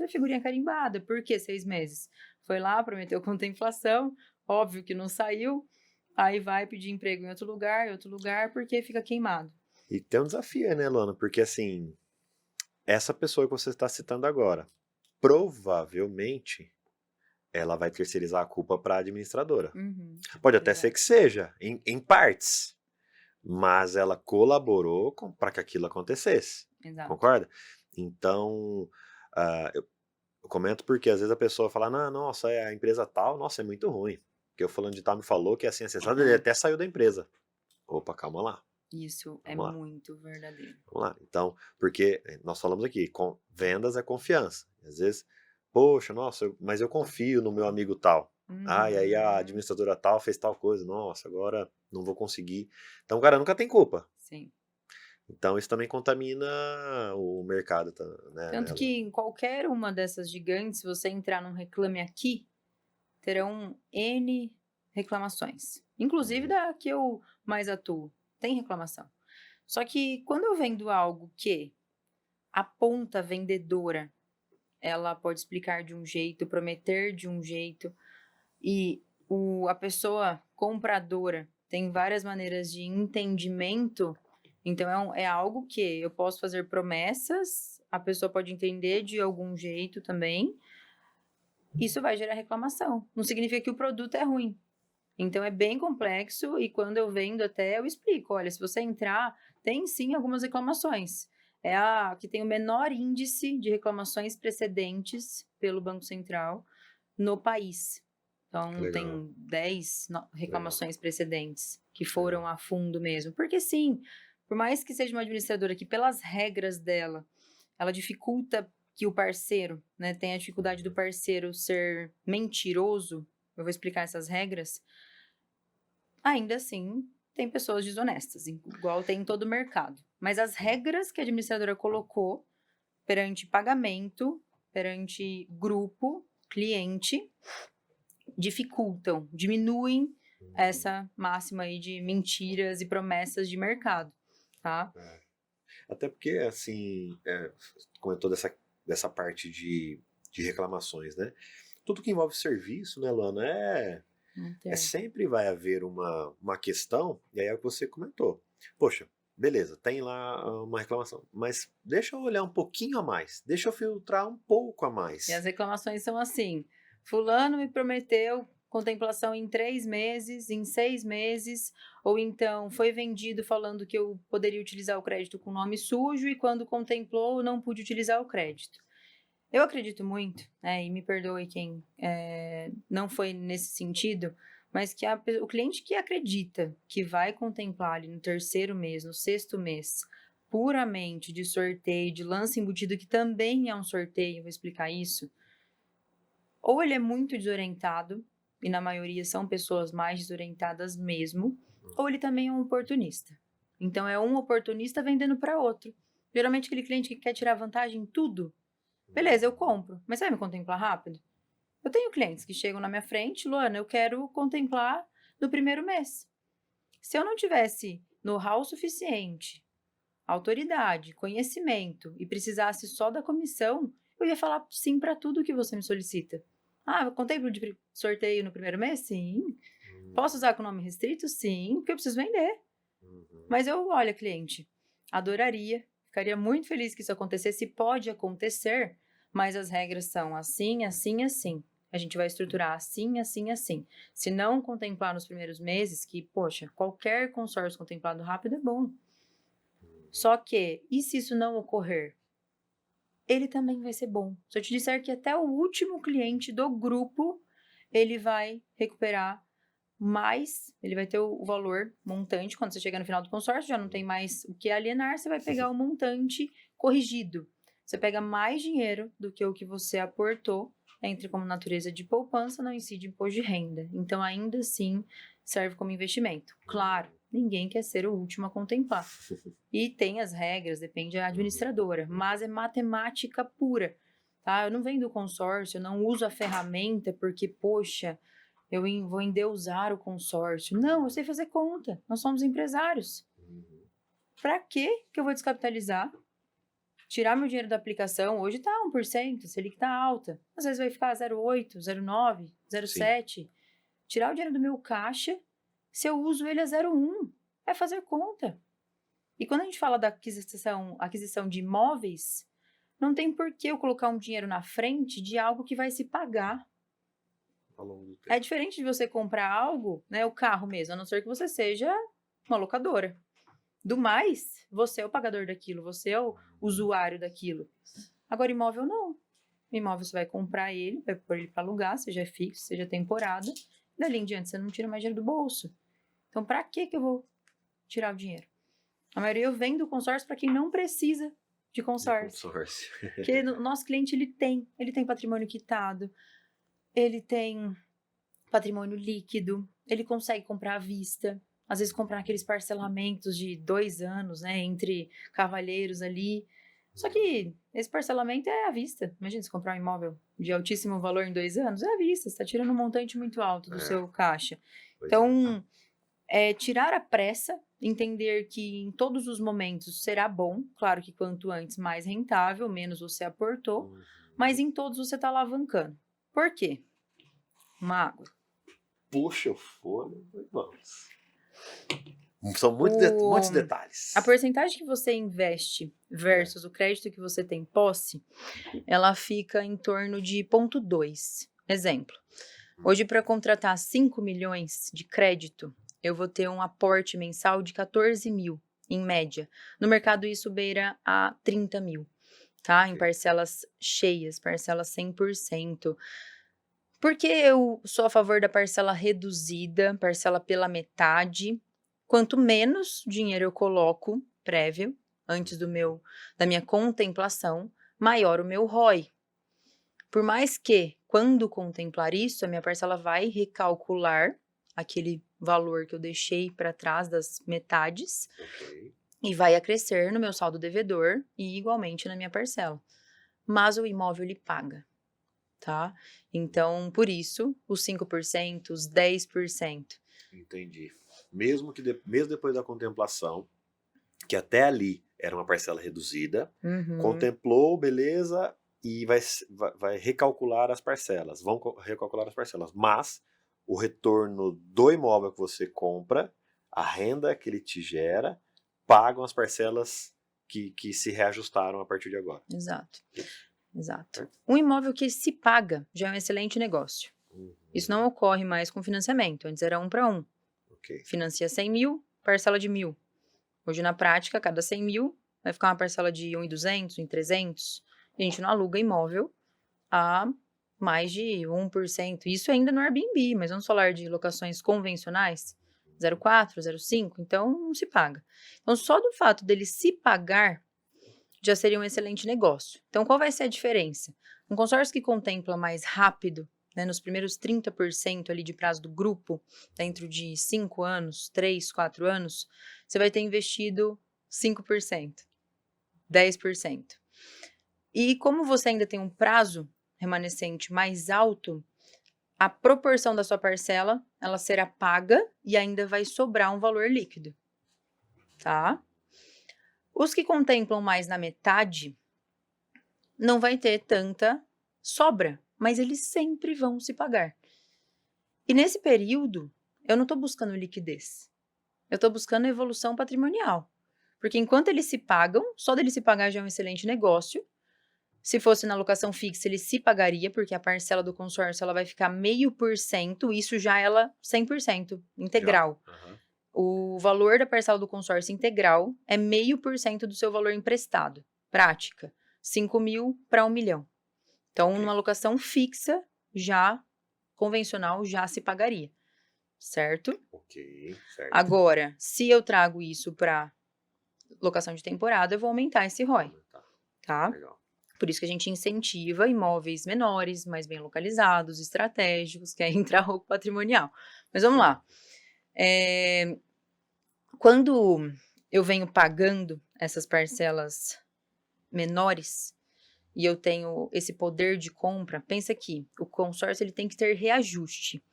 figurinha carimbada. Por que 6 meses? Foi lá, prometeu contemplação, óbvio que não saiu, aí vai pedir emprego em outro lugar, porque fica queimado. E tem um desafio aí, né, Luana? Porque assim, essa pessoa que você está citando agora, provavelmente ela vai terceirizar a culpa para a administradora. Uhum, Pode até ser exato. que seja, em partes, mas ela colaborou para que aquilo acontecesse. Exato. Concorda? Então, eu comento porque às vezes a pessoa fala, não, nossa, a empresa tal, nossa, é muito ruim. Porque o fulano de tal me falou que é assim, acessado, ele até saiu da empresa. Opa, calma lá. Isso é Vamos lá. muito verdadeiro. Vamos lá. Então, porque nós falamos aqui, vendas é confiança. Às vezes, poxa, nossa, mas eu confio no meu amigo tal. Ah, e aí a Uhum. administradora tal fez tal coisa. Nossa, agora não vou conseguir. Então o cara nunca tem culpa. Sim. Então isso também contamina o mercado, né, Tanto Luana? que em qualquer uma dessas gigantes, se você entrar num Reclame Aqui, terão N reclamações. Inclusive Uhum. da que eu mais atuo. Tem reclamação. Só que quando eu vendo algo que a ponta vendedora, ela pode explicar de um jeito, prometer de um jeito, e a pessoa compradora tem várias maneiras de entendimento, então é algo que eu posso fazer promessas, a pessoa pode entender de algum jeito também, isso vai gerar reclamação. Não significa que o produto é ruim. Então é bem complexo e quando eu vendo até eu explico, olha, se você entrar, tem sim algumas reclamações. É a que tem o menor índice de reclamações precedentes pelo Banco Central no país. Então, Legal, tem 10 legal, reclamações precedentes que foram legal. a fundo mesmo. Porque, sim, por mais que seja uma administradora que, pelas regras dela, ela dificulta que o parceiro, né, tenha a dificuldade do Uhum. parceiro ser mentiroso, eu vou explicar essas regras, ainda assim, tem pessoas desonestas, igual tem em todo o mercado. Mas as regras que a administradora colocou perante pagamento, perante grupo, cliente, dificultam, diminuem Uhum. essa máxima aí de mentiras e promessas de mercado, tá? É. Até porque, assim, comentou dessa parte de reclamações, né? Tudo que envolve serviço, né, Luana, Não tem. sempre vai haver uma questão, e aí é o que você comentou. Poxa, beleza, tem lá uma reclamação, mas deixa eu olhar um pouquinho a mais, deixa eu filtrar um pouco a E as mais. reclamações são assim: fulano me prometeu contemplação em 3 meses, em 6 meses, ou então foi vendido falando que eu poderia utilizar o crédito com nome sujo e quando contemplou não pude utilizar o crédito. Eu acredito muito, né, e me perdoe quem não foi nesse sentido, mas que o cliente que acredita que vai contemplar ali no terceiro mês, no sexto mês, puramente de sorteio, de lance embutido, que também é um sorteio, vou explicar isso, ou ele é muito desorientado, e na maioria são pessoas mais desorientadas mesmo, ou ele também é um oportunista. Então é um oportunista vendendo para outro. Geralmente aquele cliente que quer tirar vantagem em tudo. Beleza, eu compro, mas você vai me contemplar rápido? Eu tenho clientes que chegam na minha frente, Luana, eu quero contemplar no primeiro mês. Se eu não tivesse know-how suficiente, autoridade, conhecimento e precisasse só da comissão, eu ia falar sim para tudo que você me solicita. Ah, eu contemplo de sorteio no primeiro mês? Sim. Posso usar com nome restrito? Sim, porque eu preciso vender. Mas olha, cliente, adoraria, ficaria muito feliz que isso acontecesse, pode acontecer, mas as regras são assim, assim, assim. A gente vai estruturar assim, assim, assim. Se não contemplar nos primeiros meses, que, poxa, qualquer consórcio contemplado rápido é bom. Só que, e se isso não ocorrer? Ele também vai ser bom. Se eu te disser que até o último cliente do grupo, ele vai recuperar mais, ele vai ter o valor montante, quando você chegar no final do consórcio, já não tem mais o que alienar, você vai pegar o montante corrigido. Você pega mais dinheiro do que o que você aportou, entre como natureza de poupança, não incide imposto de renda. Então, ainda assim, serve como investimento. Claro, ninguém quer ser o último a contemplar. E tem as regras, depende da administradora, mas é matemática pura, tá? Eu não vendo consórcio, eu não uso a ferramenta porque, poxa, eu vou endeusar o consórcio. Não, eu sei fazer conta. Nós somos empresários. Para que eu vou descapitalizar? Tirar meu dinheiro da aplicação, hoje tá 1%, Selic tá alta. Às vezes vai ficar 0,8, 0,9, 0,7. Tirar o dinheiro do meu caixa, se eu uso ele a 0,1, é fazer conta. E quando a gente fala da aquisição de imóveis, não tem por que eu colocar um dinheiro na frente de algo que vai se pagar. Ao longo do tempo. É diferente de você comprar algo, né, o carro mesmo, a não ser que você seja uma locadora. Do mais, você é o pagador daquilo, você é o usuário daquilo. Agora, imóvel não. Imóvel você vai comprar ele, vai pôr ele para alugar, seja fixo, seja temporada. Dali em diante você não tira mais dinheiro do bolso. Então, para que eu vou tirar o dinheiro? A maioria eu vendo consórcio para quem não precisa de consórcio. Porque o nosso cliente, ele tem patrimônio quitado, ele tem patrimônio líquido, ele consegue comprar à vista, às vezes comprar aqueles parcelamentos de 2 anos, né, entre cavalheiros ali. Só que esse parcelamento é à vista. Imagina se comprar um imóvel de altíssimo valor em 2 anos, é à vista, você está tirando um montante muito alto do seu caixa. Então, tirar a pressa, entender que em todos os momentos será bom, claro que quanto antes mais rentável, menos você aportou, mas em todos você está alavancando. Por quê? Uma água. Puxa o fôlego e vamos. São muitos detalhes. A porcentagem que você investe versus o crédito que você tem posse, ela fica em torno de 0,2. Exemplo, hoje para contratar 5 milhões de crédito, eu vou ter um aporte mensal de 14 mil, em média. No mercado isso beira a 30 mil, tá? Em parcelas cheias, parcelas 100%. Porque eu sou a favor da parcela reduzida, parcela pela metade. Quanto menos dinheiro eu coloco prévio, antes da minha contemplação, maior o meu ROI. Por mais que, quando contemplar isso, a minha parcela vai recalcular aquele valor que eu deixei para trás das metades e vai acrescer no meu saldo devedor e igualmente na minha parcela. Mas o imóvel ele paga. Tá? Então, por isso, os 5%, os 10%. Entendi. Mesmo depois da contemplação, que até ali era uma parcela reduzida, contemplou, beleza, e vai recalcular as parcelas. Vão recalcular as parcelas. Mas o retorno do imóvel que você compra, a renda que ele te gera, pagam as parcelas que se reajustaram a partir de agora. Exato. Um imóvel que se paga já é um excelente negócio. Isso não ocorre mais com financiamento. Antes era 1 para 1. Financia 100 mil, parcela de 1.000. Hoje, na prática, cada 100 mil vai ficar uma parcela de 1.200, 1.300. A gente não aluga imóvel a mais de 1%. Isso ainda no Airbnb, mas vamos falar de locações convencionais, 0,4, 0,5, então não se paga. Então, só do fato dele se pagar, já seria um excelente negócio. Então, qual vai ser a diferença? Um consórcio que contempla mais rápido, né, nos primeiros 30% ali de prazo do grupo, dentro de 5 anos, 3, 4 anos, você vai ter investido 5%, 10%. E como você ainda tem um prazo remanescente mais alto, a proporção da sua parcela, ela será paga e ainda vai sobrar um valor líquido, tá? Os que contemplam mais na metade, não vai ter tanta sobra, mas eles sempre vão se pagar. E nesse período, eu não estou buscando liquidez. Eu estou buscando evolução patrimonial. Porque enquanto eles se pagam, só dele se pagar já é um excelente negócio. Se fosse na locação fixa, ele se pagaria, porque a parcela do consórcio ela vai ficar 0,5%, isso já ela 100%, integral. O valor da parcela do consórcio integral é 0,5% do seu valor emprestado. Prática, 5 mil para 1 milhão. Então, numa locação fixa, já convencional, já se pagaria. Certo? Certo. Agora, se eu trago isso para locação de temporada, eu vou aumentar esse ROI. Tá? Legal. Por isso que a gente incentiva imóveis menores, mais bem localizados, estratégicos, que aí entra o patrimonial. Mas vamos lá. Quando eu venho pagando essas parcelas menores e eu tenho esse poder de compra, pensa aqui, o consórcio ele tem que ter reajuste.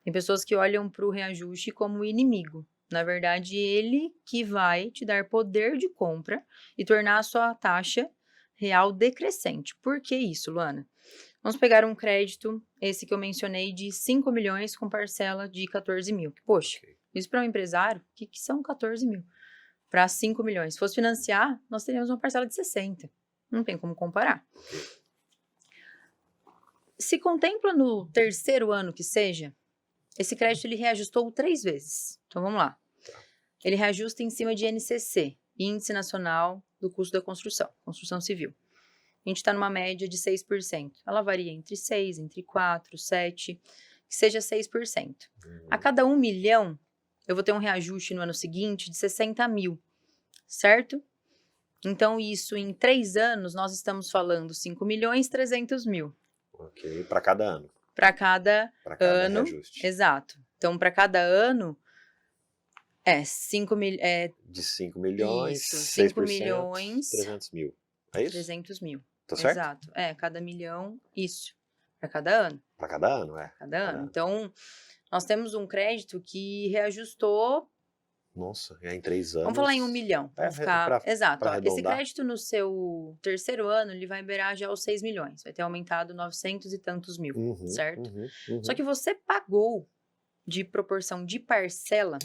Tem pessoas que olham para o reajuste como inimigo. Na verdade, ele que vai te dar poder de compra e tornar a sua taxa real decrescente. Por que isso, Luana? Vamos pegar um crédito, esse que eu mencionei, de 5 milhões com parcela de 14 mil. Poxa, isso para um empresário, o que são 14 mil? Para 5 milhões. Se fosse financiar, nós teríamos uma parcela de 60. Não tem como comparar. Se contempla no terceiro ano que seja, esse crédito ele reajustou 3 vezes. Então, vamos lá. Ele reajusta em cima de INCC, Índice Nacional do Custo da Construção Civil. A gente está numa média de 6%. Ela varia entre 6, entre 4, 7, que seja 6%. A cada 1 milhão, eu vou ter um reajuste no ano seguinte de 60 mil, certo? Então, isso em 3 anos, nós estamos falando 5 milhões 300 mil. Ok, para cada ano. Para cada ano, reajuste. Exato. Então, para cada ano, 5 mil... de 5 milhões, isso, 6%, 5 milhões... 300 mil. É isso? 300 mil. Tá certo? Exato. Cada milhão, isso. Para cada ano. Para cada ano, Cada ano. Então, nós temos um crédito que reajustou... Nossa, em 3 anos... Vamos falar em 1 milhão. Exato. Pra Esse crédito no seu terceiro ano, ele vai beirar já os 6 milhões. Vai ter aumentado 900 e tantos mil, certo? Só que você pagou de proporção de parcela,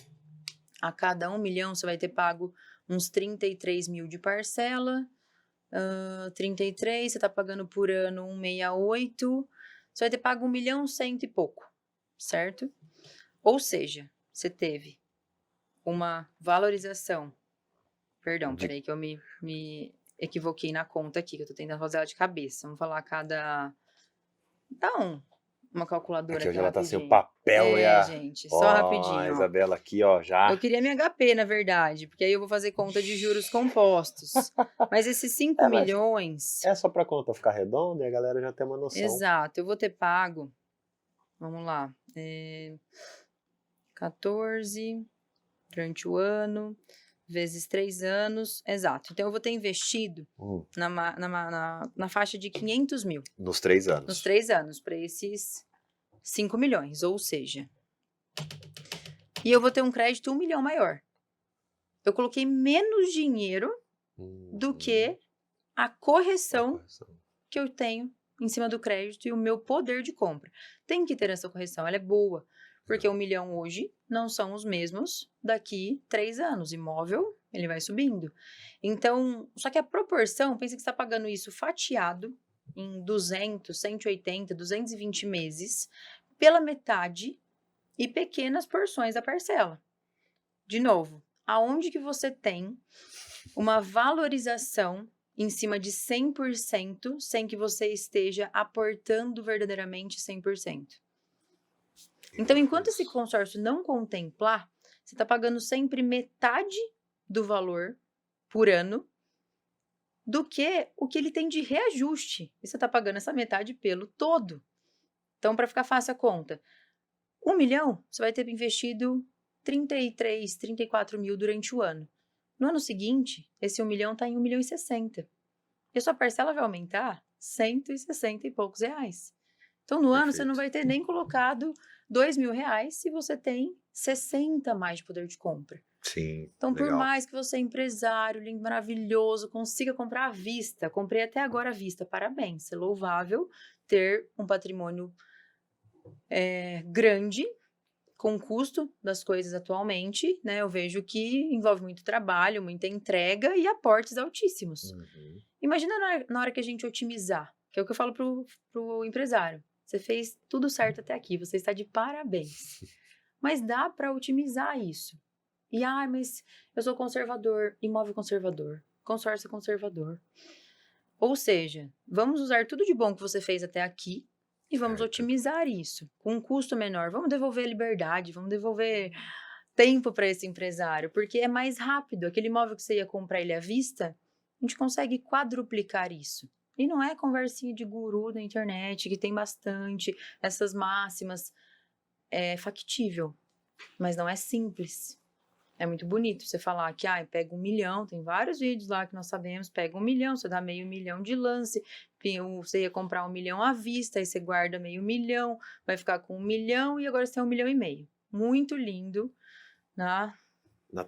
a cada 1 milhão você vai ter pago uns 33 mil de parcela, 33, você tá pagando por ano 168, você vai ter pago 1 milhão 100 e pouco, certo? Ou seja, você teve uma valorização, peraí que eu me equivoquei na conta aqui, que eu tô tentando fazer ela de cabeça, vamos falar cada... Dá uma calculadora aqui. Hoje ela tá sem o papel e a... gente, só rapidinho. A Isabela aqui, ó, já... Eu queria minha HP, na verdade, porque aí eu vou fazer conta de juros compostos. Mas esses 5 milhões... É só pra conta ficar redonda e a galera já tem uma noção. Exato, eu vou ter pago, vamos lá, 14 durante o ano, vezes 3 anos, exato. Então, eu vou ter investido na faixa de 500 mil. Nos 3 anos. Nos 3 anos, para esses 5 milhões, ou seja... E eu vou ter um crédito 1 milhão maior. Eu coloquei menos dinheiro do que a correção que eu tenho em cima do crédito e o meu poder de compra. Tem que ter essa correção, ela é boa. Porque 1 milhão hoje não são os mesmos daqui 3 anos. Imóvel, ele vai subindo. Então, só que a proporção, pensa que você está pagando isso fatiado em 200, 180, 220 meses, pela metade e pequenas porções da parcela. De novo, aonde que você tem uma valorização em cima de 100% sem que você esteja aportando verdadeiramente 100%? Então, enquanto esse consórcio não contemplar, você está pagando sempre metade do valor por ano do que o que ele tem de reajuste. E você está pagando essa metade pelo todo. Então, para ficar fácil a conta, 1 milhão, você vai ter investido 33, 34 mil durante o ano. No ano seguinte, esse 1 milhão está em 1 milhão e 60. E a sua parcela vai aumentar 160 e poucos reais. Então, no ano, você não vai ter nem colocado 2 mil reais se você tem 60 mais de poder de compra. Sim, Então, por legal. mais que você é empresário, lindo, maravilhoso, consiga comprar à vista, comprei até agora à vista, parabéns, é louvável ter um patrimônio grande, com o custo das coisas atualmente, né? Eu vejo que envolve muito trabalho, muita entrega e aportes altíssimos. Uhum. Imagina na hora que a gente otimizar, que é o que eu falo pro empresário. Você fez tudo certo até aqui, você está de parabéns. Mas dá para otimizar isso. E, mas eu sou conservador, imóvel conservador, consórcio conservador. Ou seja, vamos usar tudo de bom que você fez até aqui e vamos Certo. otimizar isso com um custo menor. Vamos devolver a liberdade, vamos devolver tempo para esse empresário, porque é mais rápido. Aquele imóvel que você ia comprar ele à vista, a gente consegue quadruplicar isso. E não é conversinha de guru da internet, que tem bastante, essas máximas. É factível, mas não é simples. É muito bonito você falar que, pega 1 milhão, tem vários vídeos lá que nós sabemos, pega 1 milhão, você dá meio milhão de lance, você ia comprar 1 milhão à vista, aí você guarda meio milhão, vai ficar com 1 milhão e agora você tem 1,5 milhão. Muito lindo Na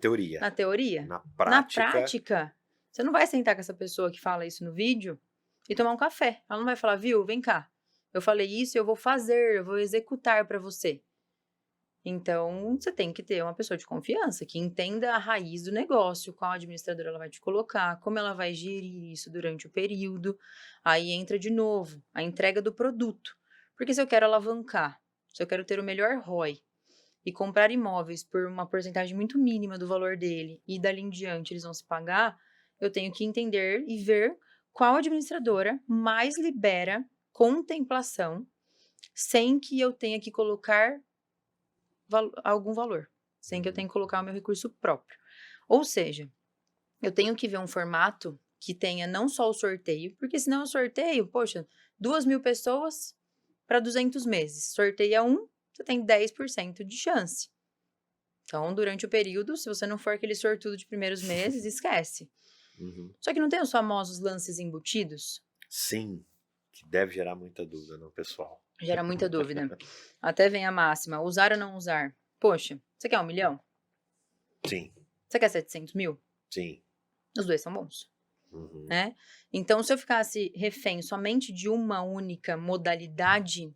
teoria. na teoria. Na Na prática, prática, você não vai sentar com essa pessoa que fala isso no vídeo e tomar um café. Ela não vai falar, viu, vem cá, eu falei isso, eu vou fazer, eu vou executar para você. Então, você tem que ter uma pessoa de confiança que entenda a raiz do negócio, qual administradora ela vai te colocar, como ela vai gerir isso durante o período. Aí entra de novo a entrega do produto. Porque se eu quero alavancar, se eu quero ter o melhor ROI e comprar imóveis por uma porcentagem muito mínima do valor dele e dali em diante eles vão se pagar, eu tenho que entender e ver qual administradora mais libera contemplação sem que eu tenha que colocar algum valor, sem que eu tenha que colocar o meu recurso próprio. Ou seja, eu tenho que ver um formato que tenha não só o sorteio, porque senão o sorteio, poxa, 2.000 pessoas para 200 meses. Sorteia um, você tem 10% de chance. Então, durante o período, se você não for aquele sortudo de primeiros meses, esquece. Uhum. Só que não tem os famosos lances embutidos? Sim, que deve gerar muita dúvida no pessoal. Gera muita dúvida. Até vem a máxima, usar ou não usar. Poxa, você quer 1 milhão? Sim, Você quer 700 mil? sim. Os dois são bons. Uhum. Né? Então, se eu ficasse refém somente de uma única modalidade,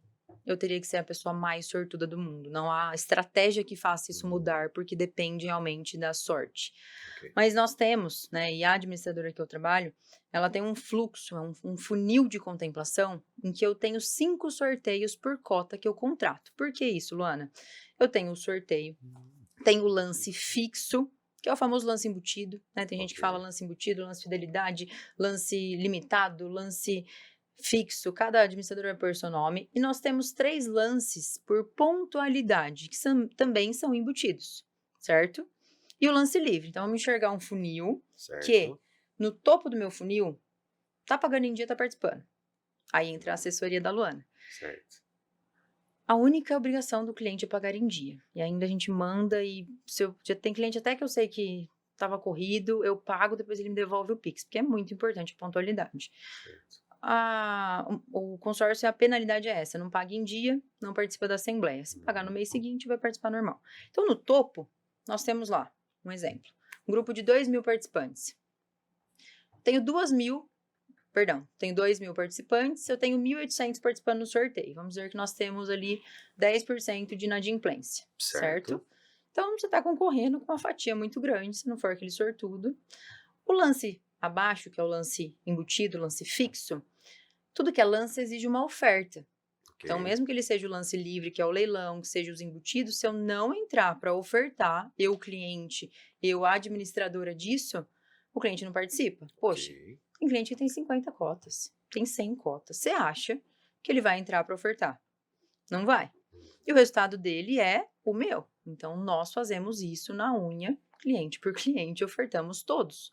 eu teria que ser a pessoa mais sortuda do mundo. Não há estratégia que faça isso mudar, porque depende realmente da sorte. Ok. Mas nós temos, né, e a administradora que eu trabalho, ela tem um fluxo, um funil de contemplação, em que eu tenho 5 sorteios por cota que eu contrato. Por que isso, Luana? Eu tenho o sorteio, tenho o lance fixo, que é o famoso lance embutido, né? Tem gente que fala lance embutido, lance fidelidade, lance limitado, lance fixo. Cada administrador vai pôr seu nome. E nós temos 3 lances por pontualidade, que também são embutidos, certo? E o lance livre. Então, vamos enxergar um funil que, no topo do meu funil, tá pagando em dia, tá participando. Aí entra a assessoria da Luana. Certo. A única obrigação do cliente é pagar em dia. E ainda a gente manda e já tem cliente até que eu sei que estava corrido, eu pago, depois ele me devolve o Pix, porque é muito importante a pontualidade. O consórcio, a penalidade é essa, não paga em dia, não participa da assembleia. Se pagar no mês seguinte, vai participar normal. Então, no topo, nós temos lá, um exemplo, um grupo de 2.000 participantes. Tenho 2.000 participantes, eu tenho 1.800 participando no sorteio. Vamos dizer que nós temos ali 10% de inadimplência, certo? Então, você está concorrendo com uma fatia muito grande, se não for aquele sortudo. O lance abaixo, que é o lance embutido, o lance fixo, tudo que é lance exige uma oferta. Então, mesmo que ele seja o lance livre, que é o leilão, que seja os embutidos, se eu não entrar para ofertar, eu cliente, eu administradora disso, o cliente não participa. Poxa, tem cliente que tem 50 cotas, tem 100 cotas. Você acha que ele vai entrar para ofertar? Não vai. E o resultado dele é o meu. Então, nós fazemos isso na unha, cliente por cliente, ofertamos todos.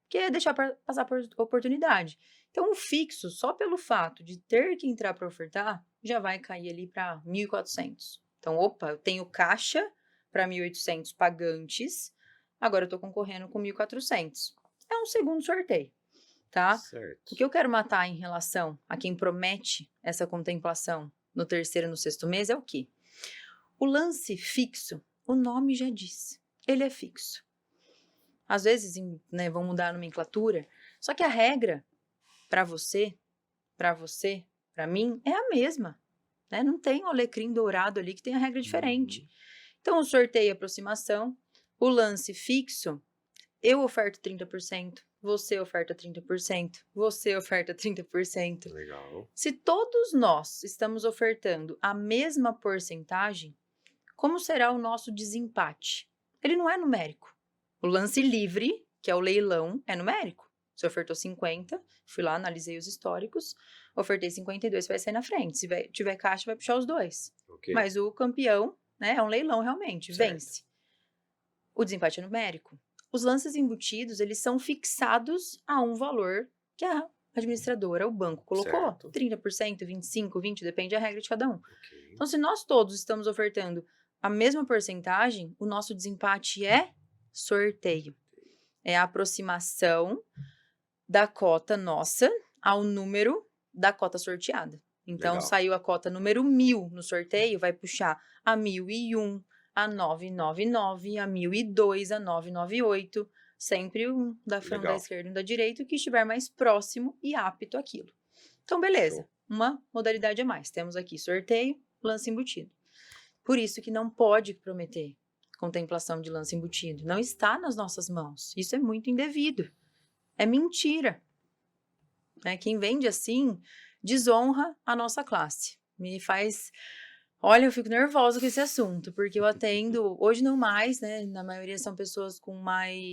Que é deixar passar por oportunidade. Então, o fixo, só pelo fato de ter que entrar para ofertar, já vai cair ali para 1.400. Então, opa, eu tenho caixa para 1.800 pagantes, agora eu estou concorrendo com 1.400. É um segundo sorteio, tá? Certo. O que eu quero matar em relação a quem promete essa contemplação no terceiro e no sexto mês é o quê? O lance fixo, o nome já diz, ele é fixo. às vezes, né, vão mudar a nomenclatura, só que a regra para você, para mim, é a mesma, né? Não tem o alecrim dourado ali que tem a regra diferente. Então, o sorteio e aproximação, o lance fixo, eu oferto 30%, você oferta 30%, você oferta 30%. Legal. Se todos nós estamos ofertando a mesma porcentagem, como será o nosso desempate? Ele não é numérico. O lance livre, que é o leilão, é numérico. Você ofertou 50, fui lá, analisei os históricos, ofertei 52, você vai sair na frente. Se tiver caixa, vai puxar os dois. Okay. Mas o campeão, né, é um leilão realmente, certo. Vence. O desempate é numérico. Os lances embutidos, eles são fixados a um valor que a administradora, o banco, colocou. Certo. 30%, 25%, 20%, depende da regra de cada um. Okay. Então, se nós todos estamos ofertando a mesma porcentagem, o nosso desempate é sorteio. É a aproximação da cota nossa ao número da cota sorteada. Então, Legal. saiu a cota número 1000 no sorteio, vai puxar a 1001, a 999, a 1002, a 998, sempre um da frente da esquerda e um da direita, o que estiver mais próximo e apto àquilo. Então, beleza. Show. Uma modalidade a mais. Temos aqui sorteio, lance embutido. Por isso que não pode prometer contemplação de lance embutido. Não está nas nossas mãos. Isso é muito indevido. É mentira. Quem vende assim desonra a nossa classe. Me faz... Olha, eu fico nervosa com esse assunto, porque eu atendo, hoje não mais, né? Na maioria são pessoas com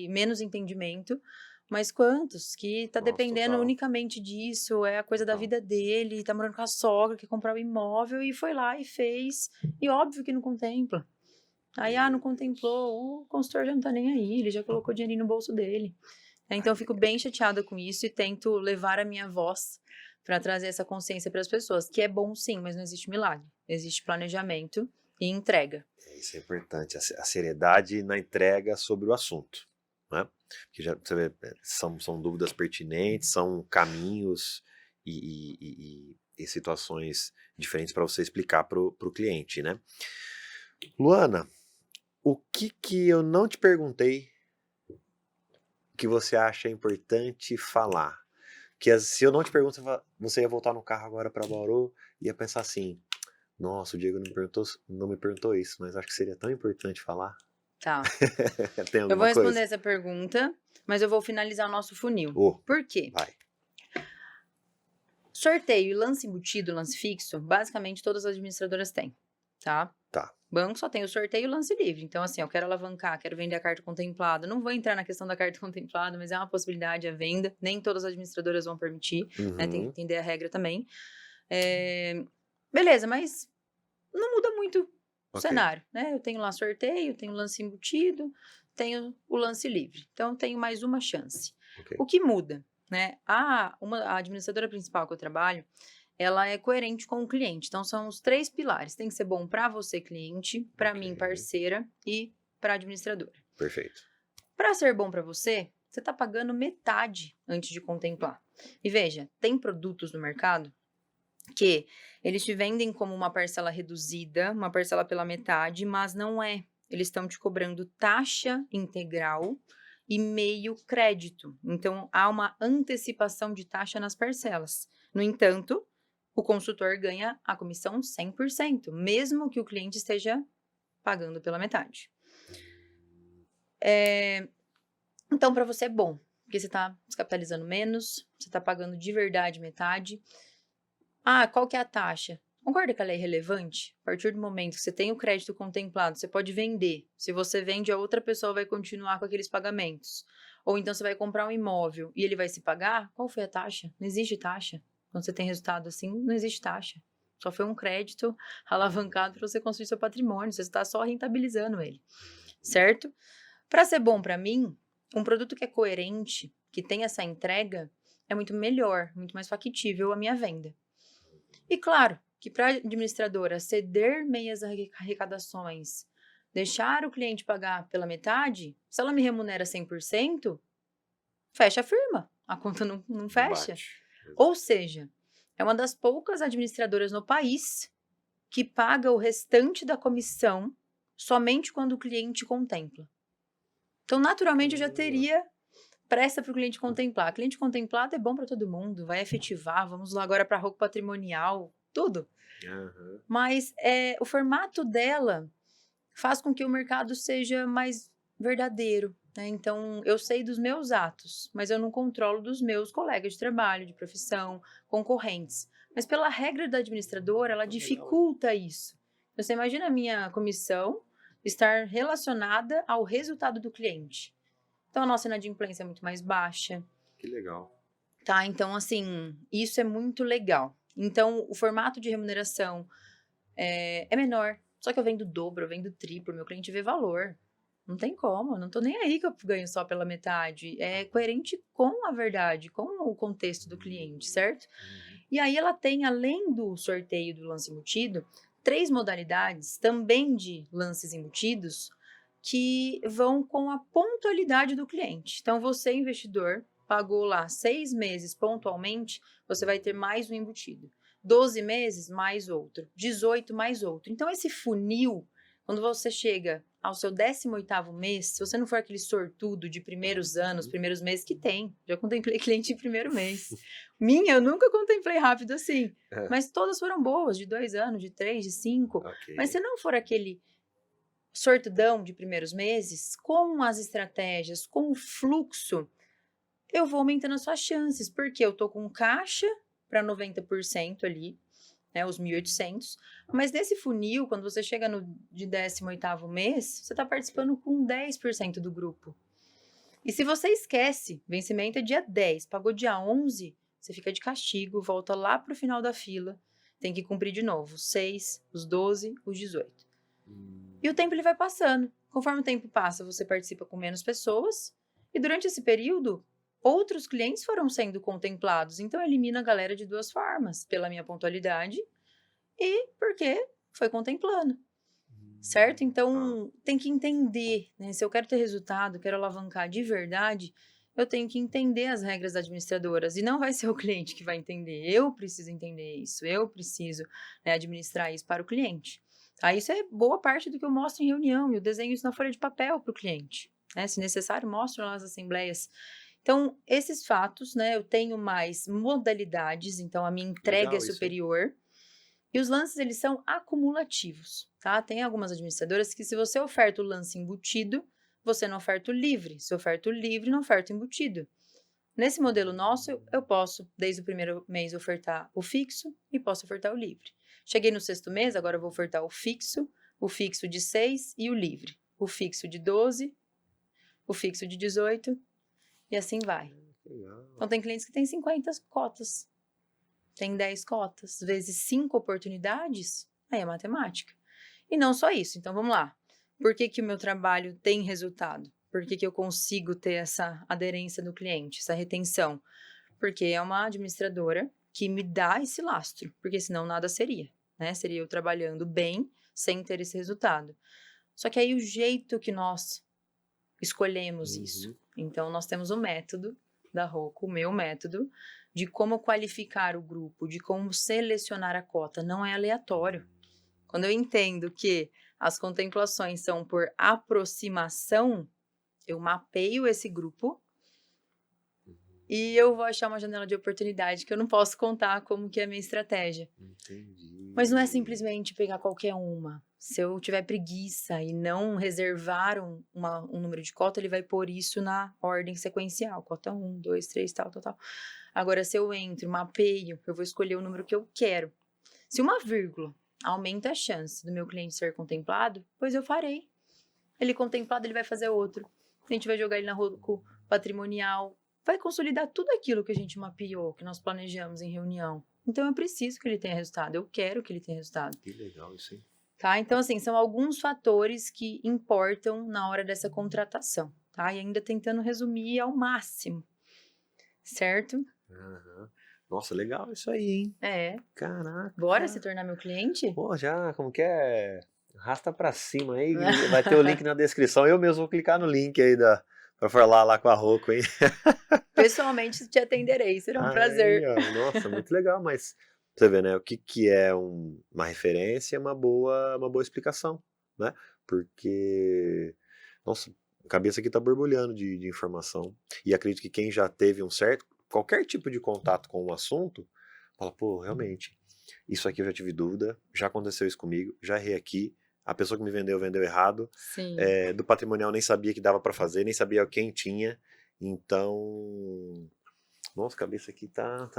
menos entendimento, mas quantos que tá dependendo total. unicamente disso, é a coisa da vida dele, tá morando com a sogra, quer comprar um imóvel e foi lá e fez, e óbvio que não contempla. Aí, não contemplou, o consultor já não tá nem aí, ele já colocou dinheirinho no bolso dele. Então, eu fico bem chateada com isso e tento levar a minha voz para trazer essa consciência para as pessoas, que é bom sim, mas não existe milagre. Existe planejamento e entrega. Isso é importante, a seriedade na entrega sobre o assunto, né? Porque já, você vê, são dúvidas pertinentes, são caminhos e situações diferentes para você explicar para o cliente, né? Luana, o que eu não te perguntei que você acha importante falar? Que se eu não te pergunto, você ia voltar no carro agora para Bauru e ia pensar assim, nossa, o Diego não me perguntou isso, mas acho que seria tão importante falar. Tá. Tem alguma eu vou responder coisa? essa pergunta, mas eu vou finalizar o nosso funil. Por quê? Vai. Sorteio e lance embutido, lance fixo, basicamente todas as administradoras têm, tá? Tá. Banco só tem o sorteio e o lance livre. Então, assim, eu quero alavancar, quero vender a carta contemplada. Não vou entrar na questão da carta contemplada, mas é uma possibilidade a venda. Nem todas as administradoras vão permitir, né? Tem que entender a regra também. Beleza, mas não muda muito o cenário, né? Eu tenho lá sorteio, tenho lance embutido, tenho o lance livre. Então, tenho mais uma chance. O que muda, né? A administradora principal que eu trabalho, ela é coerente com o cliente. Então, são os 3 pilares. Tem que ser bom para você, cliente, para mim, parceira, e para a administradora. Perfeito. Para ser bom para você, você está pagando metade antes de contemplar. E veja, tem produtos no mercado que eles te vendem como uma parcela reduzida, uma parcela pela metade, mas não é. Eles estão te cobrando taxa integral e meio crédito. Então, há uma antecipação de taxa nas parcelas. No entanto, o consultor ganha a comissão 100%, mesmo que o cliente esteja pagando pela metade. Então, para você é bom, porque você está descapitalizando menos, você está pagando de verdade metade. Qual que é a taxa? Concorda que ela é irrelevante? A partir do momento que você tem o crédito contemplado, você pode vender. Se você vende, a outra pessoa vai continuar com aqueles pagamentos. Ou então você vai comprar um imóvel e ele vai se pagar? Qual foi a taxa? Não existe taxa. Quando você tem resultado assim, não existe taxa. Só foi um crédito alavancado para você construir seu patrimônio. Você está só rentabilizando ele. Certo? Para ser bom para mim, um produto que é coerente, que tem essa entrega, é muito melhor, muito mais factível a minha venda. E claro, que para a administradora ceder meias arrecadações, deixar o cliente pagar pela metade, se ela me remunera 100%, fecha a firma. A conta não fecha. Ou seja, é uma das poucas administradoras no país que paga o restante da comissão somente quando o cliente contempla. Então, naturalmente, eu já teria pressa para o cliente contemplar. Cliente contemplado é bom para todo mundo, vai efetivar, vamos lá agora para ROCO patrimonial, tudo. Mas o formato dela faz com que o mercado seja mais verdadeiro, né? Então, eu sei dos meus atos, mas eu não controlo dos meus colegas de trabalho, de profissão, concorrentes. Mas pela regra da administradora, ela dificulta isso. Você imagina a minha comissão estar relacionada ao resultado do cliente. Então, a nossa inadimplência é muito mais baixa. Que legal. Tá, então, assim, isso é muito legal. Então, o formato de remuneração é menor. Só que eu vendo dobro, eu vendo triplo, meu cliente vê valor. Não tem como, eu não tô nem aí que eu ganho só pela metade. É coerente com a verdade, com o contexto do cliente, certo? E aí ela tem, além do sorteio do lance embutido, 3 modalidades também de lances embutidos que vão com a pontualidade do cliente. Então, você, investidor, pagou lá 6 meses pontualmente, você vai ter mais um embutido. 12 meses, mais outro. 18, mais outro. Então, esse funil, quando você chega ao seu 18º mês, se você não for aquele sortudo de primeiros anos, primeiros meses, que tem. Já contemplei cliente de primeiro mês. Minha, eu nunca contemplei rápido assim. Mas todas foram boas, de 2 anos, de 3, de 5. Okay. Mas se não for aquele sortudão de primeiros meses, com as estratégias, com o fluxo, eu vou aumentando as suas chances, porque eu tô com caixa para 90% ali, né, os 1.800, mas nesse funil, quando você chega no de 18º mês, você está participando com 10% do grupo. E se você esquece, vencimento é dia 10, pagou dia 11, você fica de castigo, volta lá para o final da fila, tem que cumprir de novo, os 6, os 12, os 18. E o tempo ele vai passando. Conforme o tempo passa, você participa com menos pessoas. E durante esse período, outros clientes foram sendo contemplados. Então, eu elimino a galera de 2 formas. Pela minha pontualidade e porque foi contemplando. Certo? Então, tem que entender, né? Se eu quero ter resultado, quero alavancar de verdade, eu tenho que entender as regras administradoras. E não vai ser o cliente que vai entender. Eu preciso entender isso. Eu preciso, né, administrar isso para o cliente. Isso é boa parte do que eu mostro em reunião, eu desenho isso na folha de papel para o cliente, né? Se necessário, mostro nas assembleias. Então, esses fatos, né, eu tenho mais modalidades, então a minha entrega é superior. E os lances, eles são acumulativos, tá? Tem algumas administradoras que se você oferta o lance embutido, você não oferta o livre. Se oferta o livre, não oferta o embutido. Nesse modelo nosso, eu posso, desde o primeiro mês, ofertar o fixo e posso ofertar o livre. Cheguei no 6º mês, agora eu vou ofertar o fixo de 6 e o livre. O fixo de 12, o fixo de 18 e assim vai. Então, tem clientes que têm 50 cotas, tem 10 cotas, vezes 5 oportunidades, aí é matemática. E não só isso, então vamos lá. Por que que o meu trabalho tem resultado? Por que que eu consigo ter essa aderência do cliente, essa retenção? Porque é uma administradora que me dá esse lastro, porque senão nada seria, né? Seria eu trabalhando bem sem ter esse resultado. Só que aí o jeito que nós escolhemos isso. Então, nós temos o método da ROCO, o meu método, de como qualificar o grupo, de como selecionar a cota. Não é aleatório. Quando eu entendo que as contemplações são por aproximação, eu mapeio esse grupo e eu vou achar uma janela de oportunidade que eu não posso contar como que é a minha estratégia. Entendi. Mas não é simplesmente pegar qualquer uma. Se eu tiver preguiça e não reservar um número de cota, ele vai pôr isso na ordem sequencial. Cota 1, 2, 3, tal. Agora, se eu entro, mapeio, eu vou escolher o número que eu quero. Se uma vírgula aumenta a chance do meu cliente ser contemplado, pois eu farei. Ele contemplado, ele vai fazer outro. A gente vai jogar ele na ROCO patrimonial. Vai consolidar tudo aquilo que a gente mapeou, que nós planejamos em reunião. Então, eu preciso que ele tenha resultado. Eu quero que ele tenha resultado. Que legal isso, hein? Tá? Então, assim, são alguns fatores que importam na hora dessa contratação, tá? E ainda tentando resumir ao máximo, certo? Nossa, legal isso aí, hein? É. Caraca. Bora se tornar meu cliente? Pô, já, como que é? Arrasta pra cima aí, vai ter o link na descrição. Eu mesmo vou clicar no link aí pra falar lá com a ROCO, hein? Pessoalmente te atenderei, será um prazer. Nossa, muito legal, mas você vê, né, o que é uma referência, uma boa explicação, né? Porque, nossa, A cabeça aqui tá borbulhando de informação. E acredito que quem já teve qualquer tipo de contato com o assunto, fala, pô, realmente, isso aqui eu já tive dúvida, já aconteceu isso comigo, já errei aqui, a pessoa que me vendeu errado, Sim. Do patrimonial nem sabia que dava para fazer, nem sabia quem tinha, então, nossa, a cabeça aqui tá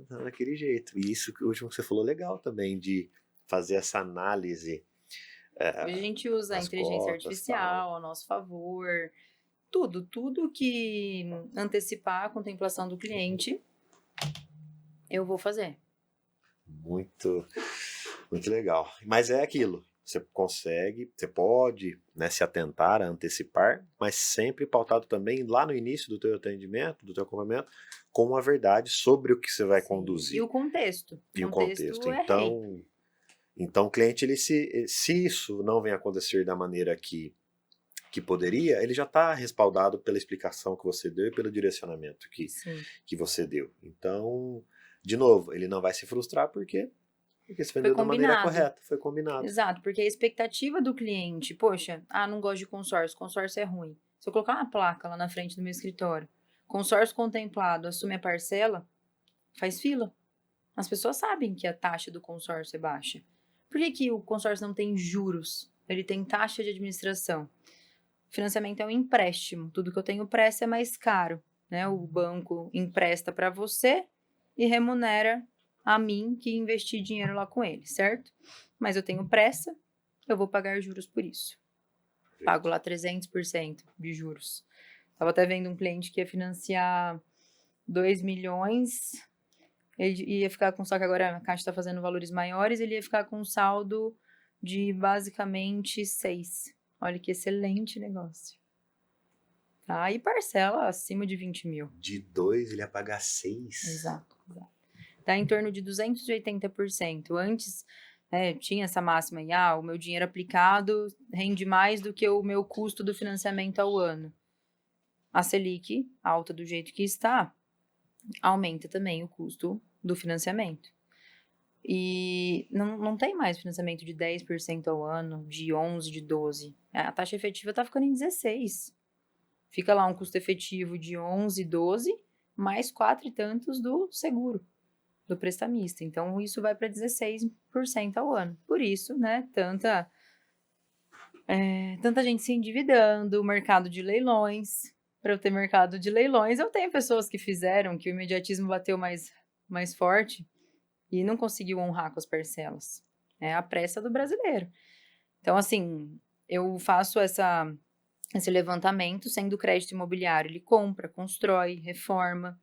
naquele jeito. E isso que o último que você falou legal também, de fazer essa análise Hoje a gente usa a das inteligência cotas e tal. artificial a nosso favor, tudo que antecipar a contemplação do cliente, eu vou fazer. Muito, muito legal. Mas é aquilo, você consegue, você pode, né, se atentar a antecipar, mas sempre pautado também lá no início do teu atendimento, do teu acompanhamento, com uma verdade sobre o que você vai Sim. conduzir. E o contexto. E o contexto. É rei. Então o cliente, se isso não vem acontecer da maneira que poderia, ele já está respaldado pela explicação que você deu e pelo direcionamento que você deu. Então, de novo, ele não vai se frustrar porque você vendeu da maneira correta, foi combinado. Exato, porque a expectativa do cliente, poxa, não gosto de consórcio é ruim. Se eu colocar uma placa lá na frente do meu escritório, consórcio contemplado, assume a parcela, faz fila. As pessoas sabem que a taxa do consórcio é baixa. Por que o consórcio não tem juros? Ele tem taxa de administração. Financiamento é um empréstimo. Tudo que eu tenho pressa é mais caro, né? O banco empresta para você e remunera a mim que investi dinheiro lá com ele, certo? Mas eu tenho pressa, eu vou pagar juros por isso. Pago lá 300% de juros. Estava até vendo um cliente que ia financiar 2 milhões, ele ia ficar com, só que agora a Caixa está fazendo valores maiores, ele ia ficar com um saldo de basicamente 6. Olha que excelente negócio. Tá? E parcela acima de 20 mil. De 2 ele ia pagar 6. Exato. Tá em torno de 280%. Antes, tinha essa máxima aí, o meu dinheiro aplicado rende mais do que o meu custo do financiamento ao ano. A Selic, alta do jeito que está, aumenta também o custo do financiamento. E não tem mais financiamento de 10% ao ano, de 11%, de 12%. A taxa efetiva está ficando em 16%. Fica lá um custo efetivo de 11%, 12%, mais 4 e tantos do seguro, do prestamista. Então, isso vai para 16% ao ano. Por isso, né, tanta gente se endividando, o mercado de leilões. Para eu ter mercado de leilões, eu tenho pessoas que fizeram, que o imediatismo bateu mais forte e não conseguiu honrar com as parcelas. É a pressa do brasileiro. Então, assim, eu faço esse levantamento sendo crédito imobiliário. Ele compra, constrói, reforma.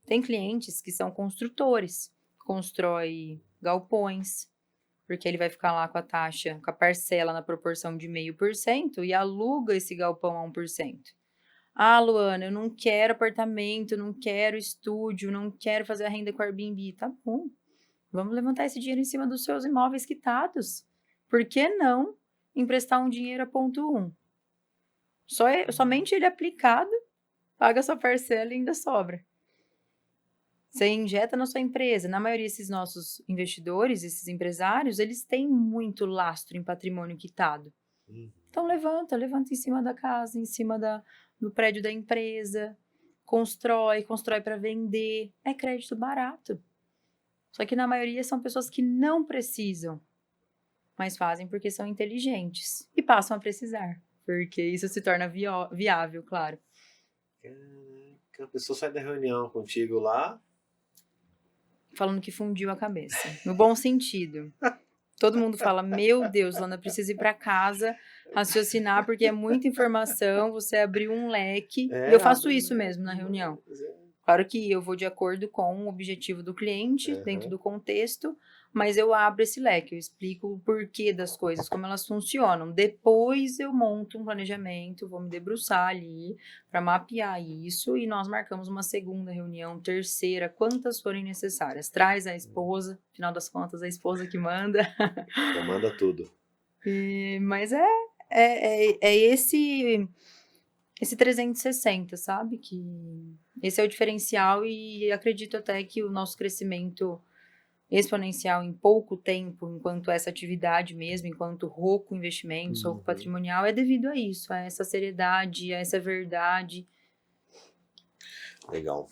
Tem clientes que são construtores, constrói galpões, porque ele vai ficar lá com a taxa, com a parcela na proporção de 0,5% e aluga esse galpão a 1%. Luana, eu não quero apartamento, não quero estúdio, não quero fazer a renda com Airbnb. Tá bom, vamos levantar esse dinheiro em cima dos seus imóveis quitados. Por que não emprestar um dinheiro a 0,1? Somente ele aplicado, paga sua parcela e ainda sobra. Você injeta na sua empresa. Na maioria desses nossos investidores, esses empresários, eles têm muito lastro em patrimônio quitado. Então levanta em cima da casa, em cima do prédio da empresa, constrói para vender. É crédito barato. Só que na maioria são pessoas que não precisam, mas fazem porque são inteligentes e passam a precisar, porque isso se torna viável, claro. Caraca, a pessoa sai da reunião contigo lá falando que fundiu a cabeça, no bom sentido. Todo mundo fala, meu Deus, Lana, preciso ir para casa, raciocinar, porque é muita informação, você abriu um leque. E eu faço isso mesmo na reunião. Claro que eu vou de acordo com o objetivo do cliente, dentro do contexto, mas eu abro esse leque, eu explico o porquê das coisas, como elas funcionam. Depois eu monto um planejamento, vou me debruçar ali para mapear isso e nós marcamos uma segunda reunião, terceira, quantas forem necessárias. Traz a esposa, afinal das contas, a esposa que manda. Já manda tudo. Mas é esse 360, sabe? Que esse é o diferencial e acredito até que o nosso crescimento exponencial em pouco tempo, enquanto essa atividade mesmo, enquanto Rocco Investimentos, Rocco Patrimonial, é devido a isso, a essa seriedade, a essa verdade. Legal.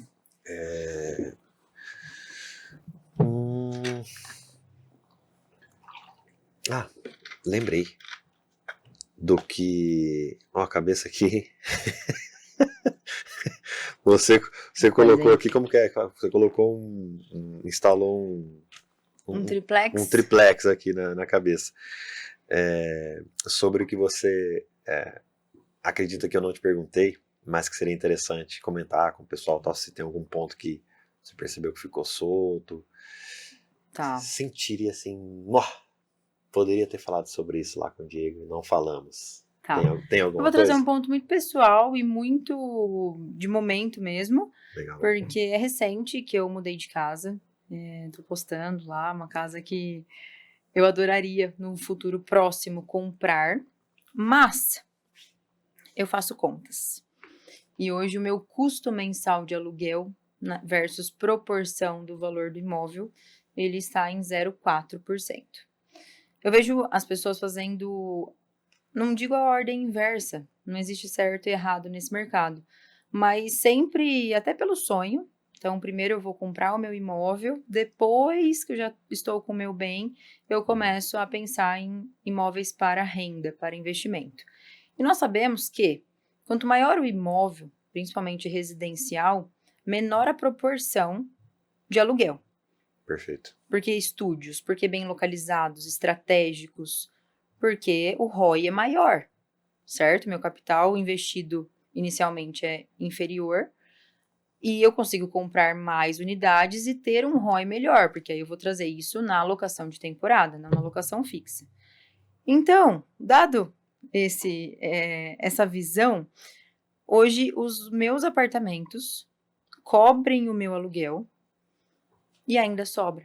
Lembrei do que... Ó, a cabeça aqui... Você colocou aqui, como que é? Você colocou instalou um triplex? Um triplex aqui na cabeça. Sobre o que você acredita que eu não te perguntei, mas que seria interessante comentar com o pessoal, tal, se tem algum ponto que você percebeu que ficou solto. Tá. Sentiria assim, poderia ter falado sobre isso lá com o Diego, não falamos. Tá. Tem alguma coisa? Eu vou trazer um ponto muito pessoal e muito de momento mesmo. Legal. Porque é recente que eu mudei de casa. Tô postando lá, uma casa que eu adoraria no futuro próximo comprar. Mas eu faço contas. E hoje o meu custo mensal de aluguel versus proporção do valor do imóvel, ele está em 0,4%. Eu vejo as pessoas fazendo... Não digo a ordem inversa, não existe certo e errado nesse mercado, mas sempre, até pelo sonho. Então, primeiro eu vou comprar o meu imóvel, depois que eu já estou com o meu bem, eu começo a pensar em imóveis para renda, para investimento. E nós sabemos que, quanto maior o imóvel, principalmente residencial, menor a proporção de aluguel. Perfeito. Porque estúdios, porque bem localizados, estratégicos, porque o ROI é maior, certo? Meu capital investido inicialmente é inferior e eu consigo comprar mais unidades e ter um ROI melhor, porque aí eu vou trazer isso na alocação de temporada, não na alocação fixa. Então, dado essa visão, hoje os meus apartamentos cobrem o meu aluguel e ainda sobra.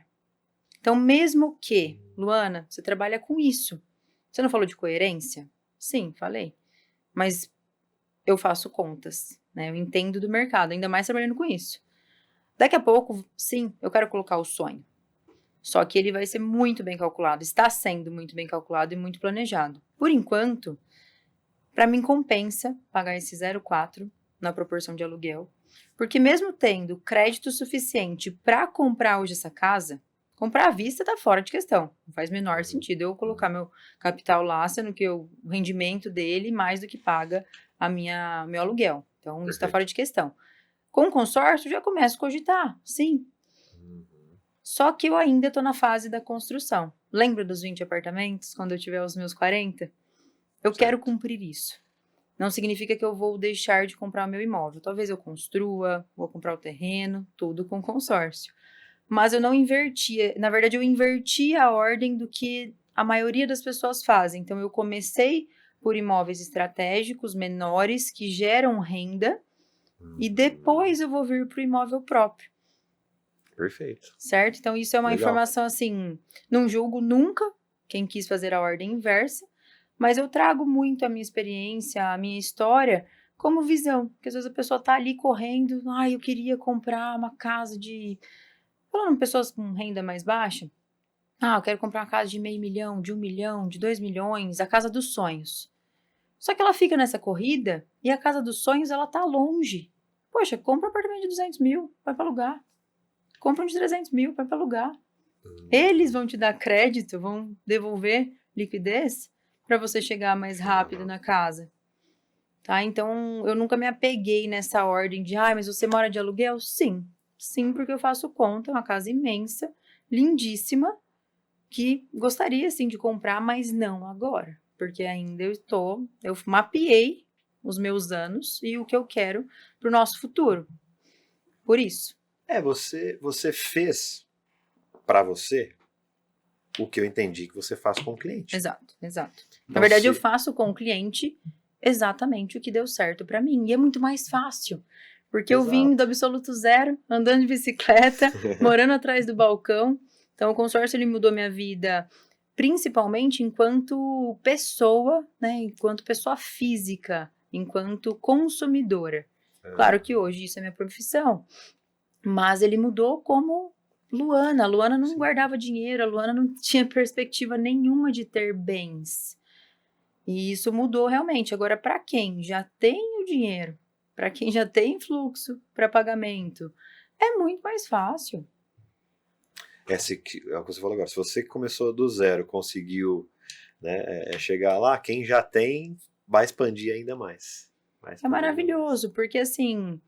Então, mesmo que, Luana, você trabalha com isso, você não falou de coerência? Sim, falei. Mas eu faço contas, né? Eu entendo do mercado, ainda mais trabalhando com isso. Daqui a pouco, sim, eu quero colocar o sonho. Só que ele vai ser muito bem calculado, está sendo muito bem calculado e muito planejado. Por enquanto, para mim compensa pagar esse 0,4 na proporção de aluguel, porque mesmo tendo crédito suficiente para comprar hoje essa casa, comprar à vista tá fora de questão. Não faz menor sentido eu colocar meu capital lá, sendo que o rendimento dele mais do que paga meu aluguel. Então, isso está fora de questão. Com o consórcio, já começo a cogitar, sim. Só que eu ainda estou na fase da construção. Lembra dos 20 apartamentos, quando eu tiver os meus 40? Eu quero cumprir isso. Não significa que eu vou deixar de comprar o meu imóvel. Talvez eu construa, vou comprar o terreno, tudo com consórcio. Mas eu não invertia. Na verdade, eu inverti a ordem do que a maioria das pessoas fazem. Então, eu comecei por imóveis estratégicos menores que geram renda e depois eu vou vir para o imóvel próprio. Perfeito. Certo? Então, isso é uma informação assim, não julgo nunca quem quis fazer a ordem inversa, mas eu trago muito a minha experiência, a minha história como visão. Porque às vezes a pessoa tá ali correndo, eu queria comprar uma casa de... Falando de pessoas com renda mais baixa, eu quero comprar uma casa de 500 mil, de 1 milhão, de 2 milhões, a casa dos sonhos. Só que ela fica nessa corrida e a casa dos sonhos, ela tá longe. Poxa, compra um apartamento de 200 mil, vai para alugar. Compra um de 300 mil, vai para alugar. Eles vão te dar crédito, vão devolver liquidez para você chegar mais rápido na casa. Tá? Então, eu nunca me apeguei nessa ordem de, mas você mora de aluguel? Sim. Sim, porque eu faço conta, é uma casa imensa, lindíssima, que gostaria, sim, de comprar, mas não agora. Porque ainda eu mapeei os meus anos e o que eu quero para o nosso futuro. Por isso. Você fez para você o que eu entendi que você faz com o cliente. Exato. Então, na verdade, eu faço com o cliente exatamente o que deu certo para mim. E é muito mais fácil. Porque eu vim do absoluto zero, andando de bicicleta, morando atrás do balcão. Então, o consórcio ele mudou minha vida, principalmente enquanto pessoa, né? Enquanto pessoa física, enquanto consumidora. Claro que hoje isso é minha profissão. Mas ele mudou como Luana. A Luana não Sim. guardava dinheiro, a Luana não tinha perspectiva nenhuma de ter bens. E isso mudou realmente. Agora, para quem já tem o dinheiro, para quem já tem fluxo para pagamento, é muito mais fácil. É o que você falou agora, se você começou do zero, conseguiu, né, chegar lá, quem já tem vai expandir ainda mais. É maravilhoso, porque assim,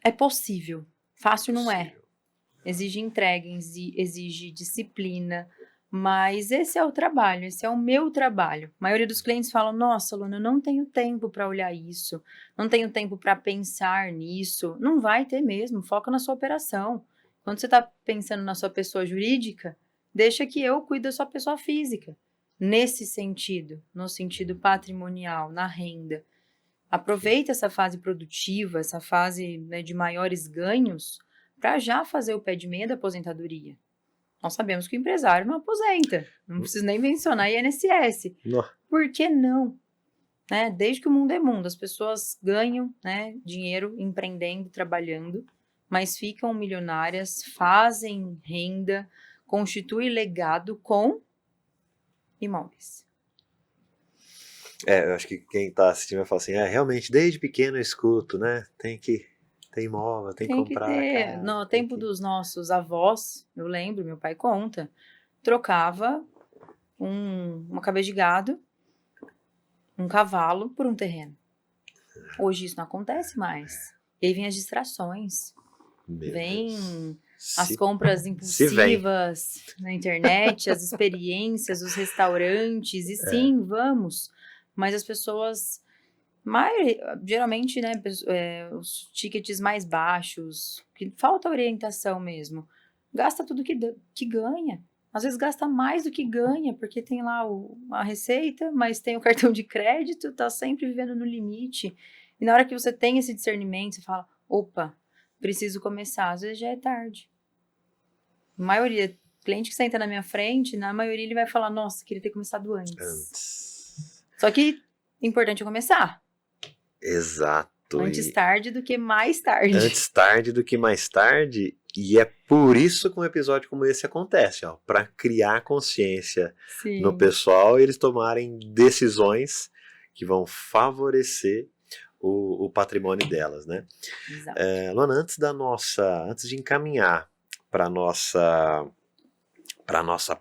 é possível. Fácil não é. Exige entrega, exige disciplina, mas esse é o trabalho, esse é o meu trabalho. A maioria dos clientes falam, nossa, Luna, eu não tenho tempo para olhar isso, não tenho tempo para pensar nisso. Não vai ter mesmo, foca na sua operação. Quando você está pensando na sua pessoa jurídica, deixa que eu cuide da sua pessoa física. Nesse sentido, no sentido patrimonial, na renda. Aproveita essa fase produtiva, essa fase, né, de maiores ganhos, para já fazer o pé de meia da aposentadoria. Nós sabemos que o empresário não aposenta, não preciso nem mencionar INSS. Não. Por que não? Né? Desde que o mundo é mundo, as pessoas ganham, né, dinheiro empreendendo, trabalhando, mas ficam milionárias, fazem renda, constituem legado com imóveis. Eu acho que quem tá assistindo vai falar assim, realmente, desde pequeno eu escuto, né? Tem que ter imóvel, tem que comprar casa. No tempo dos nossos avós, eu lembro, meu pai conta, trocava uma cabeça de gado, um cavalo por um terreno. Hoje isso não acontece mais. E aí vem as distrações. Vem as compras impulsivas na internet, as experiências, os restaurantes, e sim, vamos. Mas as pessoas, geralmente, né, os tickets mais baixos, que falta orientação mesmo, gasta tudo que ganha. Às vezes gasta mais do que ganha, porque tem lá a receita, mas tem o cartão de crédito, tá sempre vivendo no limite. E na hora que você tem esse discernimento, você fala, opa, preciso começar. Às vezes já é tarde. A maioria, cliente que senta na minha frente, na maioria ele vai falar, nossa, queria ter começado antes. Só que importante é começar. Exato. Antes tarde do que mais tarde. Antes tarde do que mais tarde. E é por isso que um episódio como esse acontece, ó, para criar consciência no pessoal e eles tomarem decisões que vão favorecer o patrimônio delas, né? Exato. Luana, antes de encaminhar para nossa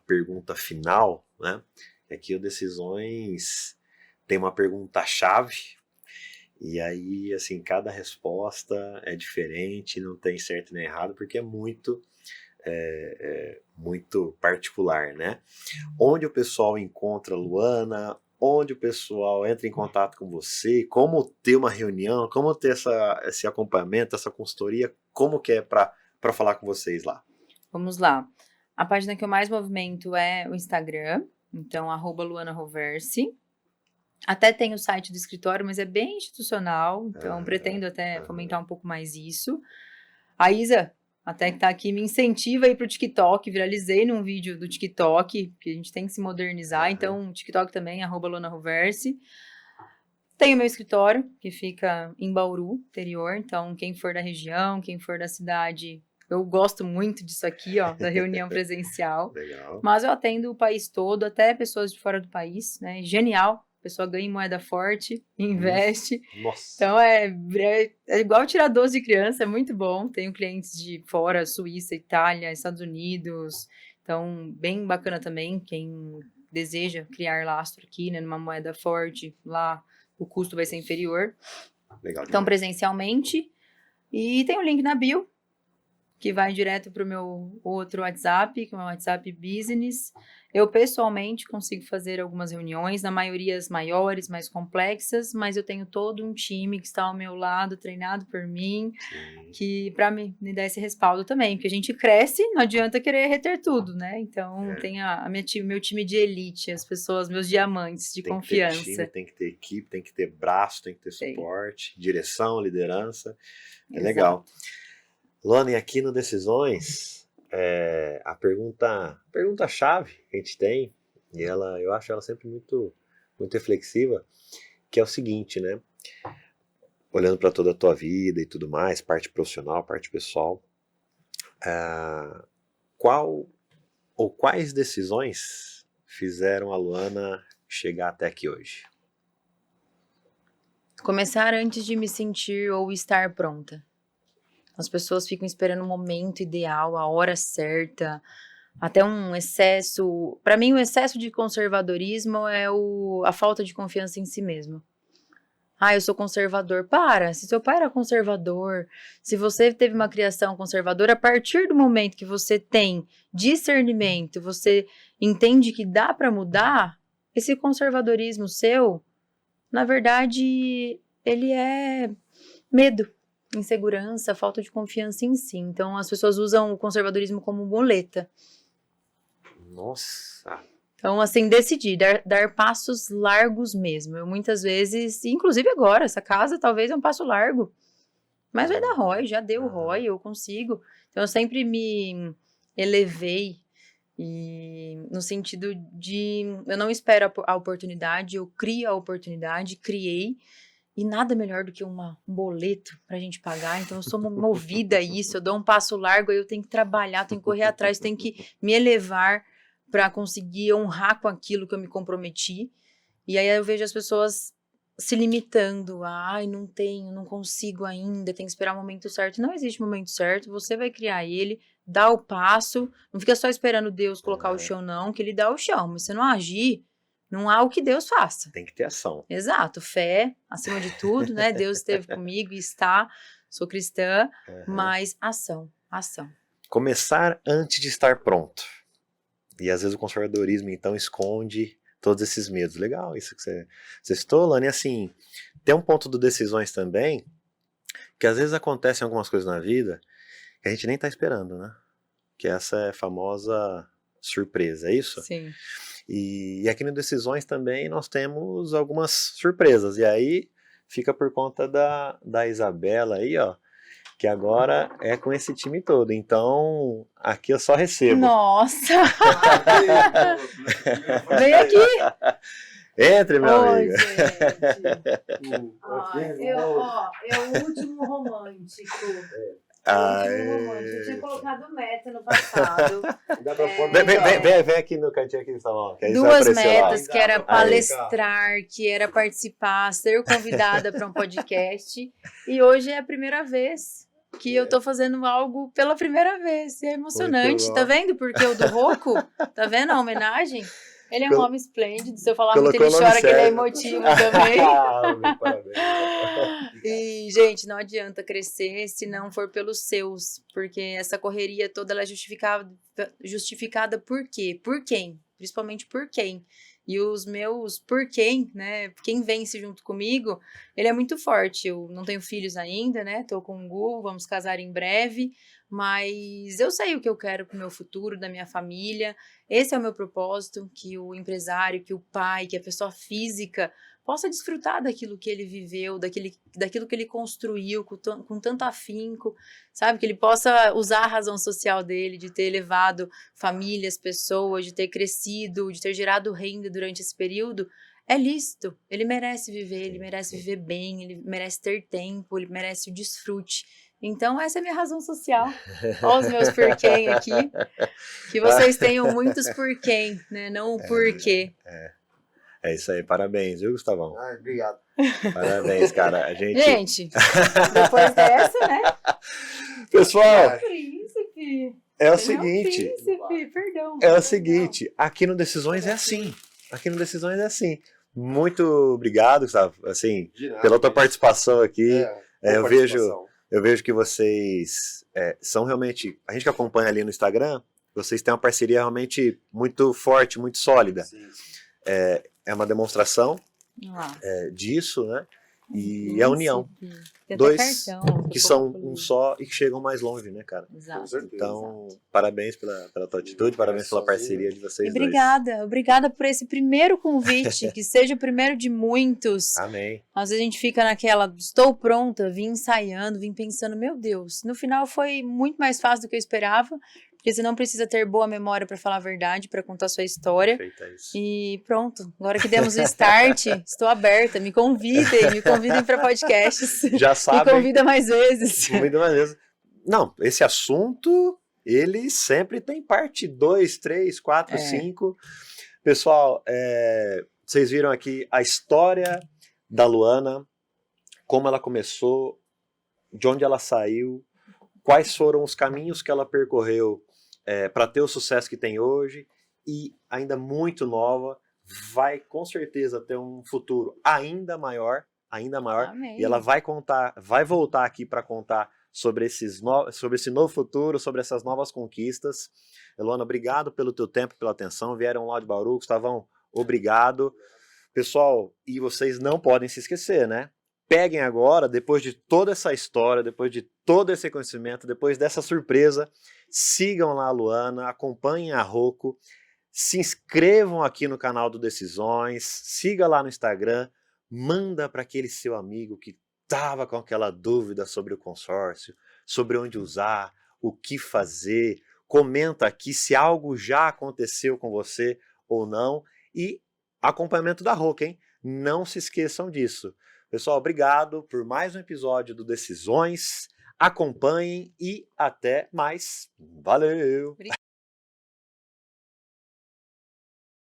pergunta final, né? Aqui o Decisões tem uma pergunta-chave. E aí, assim, cada resposta é diferente, não tem certo nem errado, porque é muito particular, né? Onde o pessoal encontra a Luana, onde o pessoal entra em contato com você, como ter uma reunião, como ter esse acompanhamento, essa consultoria, como que é para falar com vocês lá? Vamos lá. A página que eu mais movimento é o Instagram, então, @LuanaRoversi. Até tem o site do escritório, mas é bem institucional, então pretendo até fomentar um pouco mais isso. A Isa, até que tá aqui, me incentiva a ir pro TikTok, viralizei num vídeo do TikTok, que a gente tem que se modernizar, então o TikTok também, @LuanaRoversi. Tem o meu escritório, que fica em Bauru, interior, então quem for da região, quem for da cidade, eu gosto muito disso aqui, ó, da reunião presencial. Legal. Mas eu atendo o país todo, até pessoas de fora do país, né? Genial. A pessoa ganha em moeda forte, investe. Nossa. Então é igual tirar 12 de criança, é muito bom. Tenho clientes de fora, Suíça, Itália, Estados Unidos. Então, bem bacana também. Quem deseja criar lastro aqui, né, numa moeda forte, lá o custo vai ser inferior. Legal. Então, presencialmente. E tem o link na bio, que vai direto para o meu outro WhatsApp, que é o meu WhatsApp Business. Eu, pessoalmente, consigo fazer algumas reuniões, na maioria as maiores, mais complexas, mas eu tenho todo um time que está ao meu lado, treinado por mim, que para me dar esse respaldo também, porque a gente cresce, não adianta querer reter tudo, né? Então, tem meu time de elite, as pessoas, meus diamantes de confiança. Tem que ter time, tem que ter equipe, tem que ter braço, tem que ter suporte, direção, liderança. É legal. Luana, e aqui no Decisões, a pergunta-chave que a gente tem, e eu acho ela sempre muito, muito reflexiva, que é o seguinte, né? Olhando para toda a tua vida e tudo mais, parte profissional, parte pessoal, Qual ou quais decisões fizeram a Luana chegar até aqui hoje? Começar antes de me sentir ou estar pronta. As pessoas ficam esperando o momento ideal, a hora certa, até um excesso. Para mim, o excesso de conservadorismo é a falta de confiança em si mesmo. Eu sou conservador. Se seu pai era conservador, se você teve uma criação conservadora, a partir do momento que você tem discernimento, você entende que dá para mudar, esse conservadorismo seu, na verdade, ele é medo, insegurança, falta de confiança em si. Então, as pessoas usam o conservadorismo como muleta. Nossa! Então, assim, decidir, dar passos largos mesmo. Eu muitas vezes, inclusive agora, essa casa talvez é um passo largo, mas vai dar ROI, já deu ROI, eu consigo. Então, eu sempre me elevei no sentido de, eu não espero a oportunidade, eu crio a oportunidade, criei, e nada melhor do que um boleto pra gente pagar. Então, eu sou movida a isso, eu dou um passo largo, aí eu tenho que trabalhar, tenho que correr atrás, tenho que me elevar para conseguir honrar com aquilo que eu me comprometi. E aí eu vejo as pessoas se limitando. Não tenho, não consigo ainda, tem que esperar o momento certo. Não existe momento certo, você vai criar ele, dá o passo, não fica só esperando Deus colocar o chão não, que ele dá o chão. Mas se não agir, não há o que Deus faça. Tem que ter ação. Exato, fé, acima de tudo, né? Deus esteve comigo e está, sou cristã, mas ação. Começar antes de estar pronto. E às vezes o conservadorismo, então, esconde todos esses medos. Legal isso que você citou, Lana. E assim, tem um ponto do decisões também, que às vezes acontecem algumas coisas na vida que a gente nem tá esperando, né? Que essa é a famosa surpresa, é isso? Sim. E aqui no Decisões também nós temos algumas surpresas. E aí fica por conta da Isabela aí, ó, que agora é com esse time todo. Então, aqui eu só recebo. Nossa! Vem aqui! Entre, meu amigo. É o último romântico. Eu tinha colocado meta no passado. Vem aqui no cantinho aqui do salão. Duas metas, que era palestrar, que era participar, ser convidada para um podcast. E hoje é a primeira vez que eu tô fazendo algo pela primeira vez. E é emocionante, tá vendo? Porque o do Rocco, tá vendo a homenagem? Ele é um homem esplêndido, se eu falar muito ele chora, que ele é emotivo também. E, gente, não adianta crescer se não for pelos seus, porque essa correria toda ela é justificada por quê? Por quem? Principalmente por quem? E os meus por quem, né? Quem vence junto comigo, ele é muito forte. Eu não tenho filhos ainda, né? Tô com o Gu, vamos casar em breve. Mas eu sei o que eu quero pro meu futuro, da minha família. Esse é o meu propósito, que o empresário, que o pai, que a pessoa física possa desfrutar daquilo que ele viveu, daquilo que ele construiu com tanto afinco, sabe? Que ele possa usar a razão social dele, de ter levado famílias, pessoas, de ter crescido, de ter gerado renda durante esse período. É lícito, ele merece viver bem, ele merece ter tempo, ele merece o desfrute. Então, essa é a minha razão social. Olha os meus porquê aqui. Que vocês tenham muitos porquê, né? Não o porquê. É isso aí, parabéns, viu, Gustavão? Obrigado. Parabéns, cara. Gente, depois dessa, né? Pessoal, Príncipe. é o seguinte. Príncipe, perdão. É o seguinte, aqui no Decisões é assim. Aqui no Decisões é assim. Muito obrigado, Gustavo, assim, pela tua participação aqui. Eu vejo que vocês são realmente... A gente que acompanha ali no Instagram, vocês têm uma parceria realmente muito forte, muito sólida. Sim. É uma demonstração disso, né? E a união. Tem Dois cartão, que são um só e que chegam mais longe, né, cara? Exato. Então, parabéns pela tua atitude, parabéns pela parceria de vocês dois. Obrigada por esse primeiro convite, que seja o primeiro de muitos. Amém. Às vezes a gente fica naquela, estou pronta, vim ensaiando, vim pensando, meu Deus, no final foi muito mais fácil do que eu esperava, porque você não precisa ter boa memória para falar a verdade, para contar a sua história. Perfeito, isso. E pronto, agora que demos o start, estou aberta, me convidem para podcasts. Já sabem. Me convida mais vezes. Não, esse assunto ele sempre tem parte 2, 3, 4, 5. Pessoal, vocês viram aqui a história da Luana, como ela começou, de onde ela saiu, quais foram os caminhos que ela percorreu para ter o sucesso que tem hoje, e ainda muito nova, vai com certeza ter um futuro ainda maior, Amém. e ela vai voltar aqui para contar sobre esse novo futuro, sobre essas novas conquistas. Luana, obrigado pelo teu tempo, pela atenção, vieram lá de Bauru, Gustavão, obrigado. Pessoal, e vocês não podem se esquecer, né? Peguem agora, depois de toda essa história, depois de todo esse conhecimento, depois dessa surpresa, sigam lá a Luana, acompanhem a Rocco, se inscrevam aqui no canal do Decisões, siga lá no Instagram, manda para aquele seu amigo que estava com aquela dúvida sobre o consórcio, sobre onde usar, o que fazer, comenta aqui se algo já aconteceu com você ou não, e acompanhamento da Rocco, hein? Não se esqueçam disso. Pessoal, obrigado por mais um episódio do Decisões. Acompanhem e até mais. Valeu!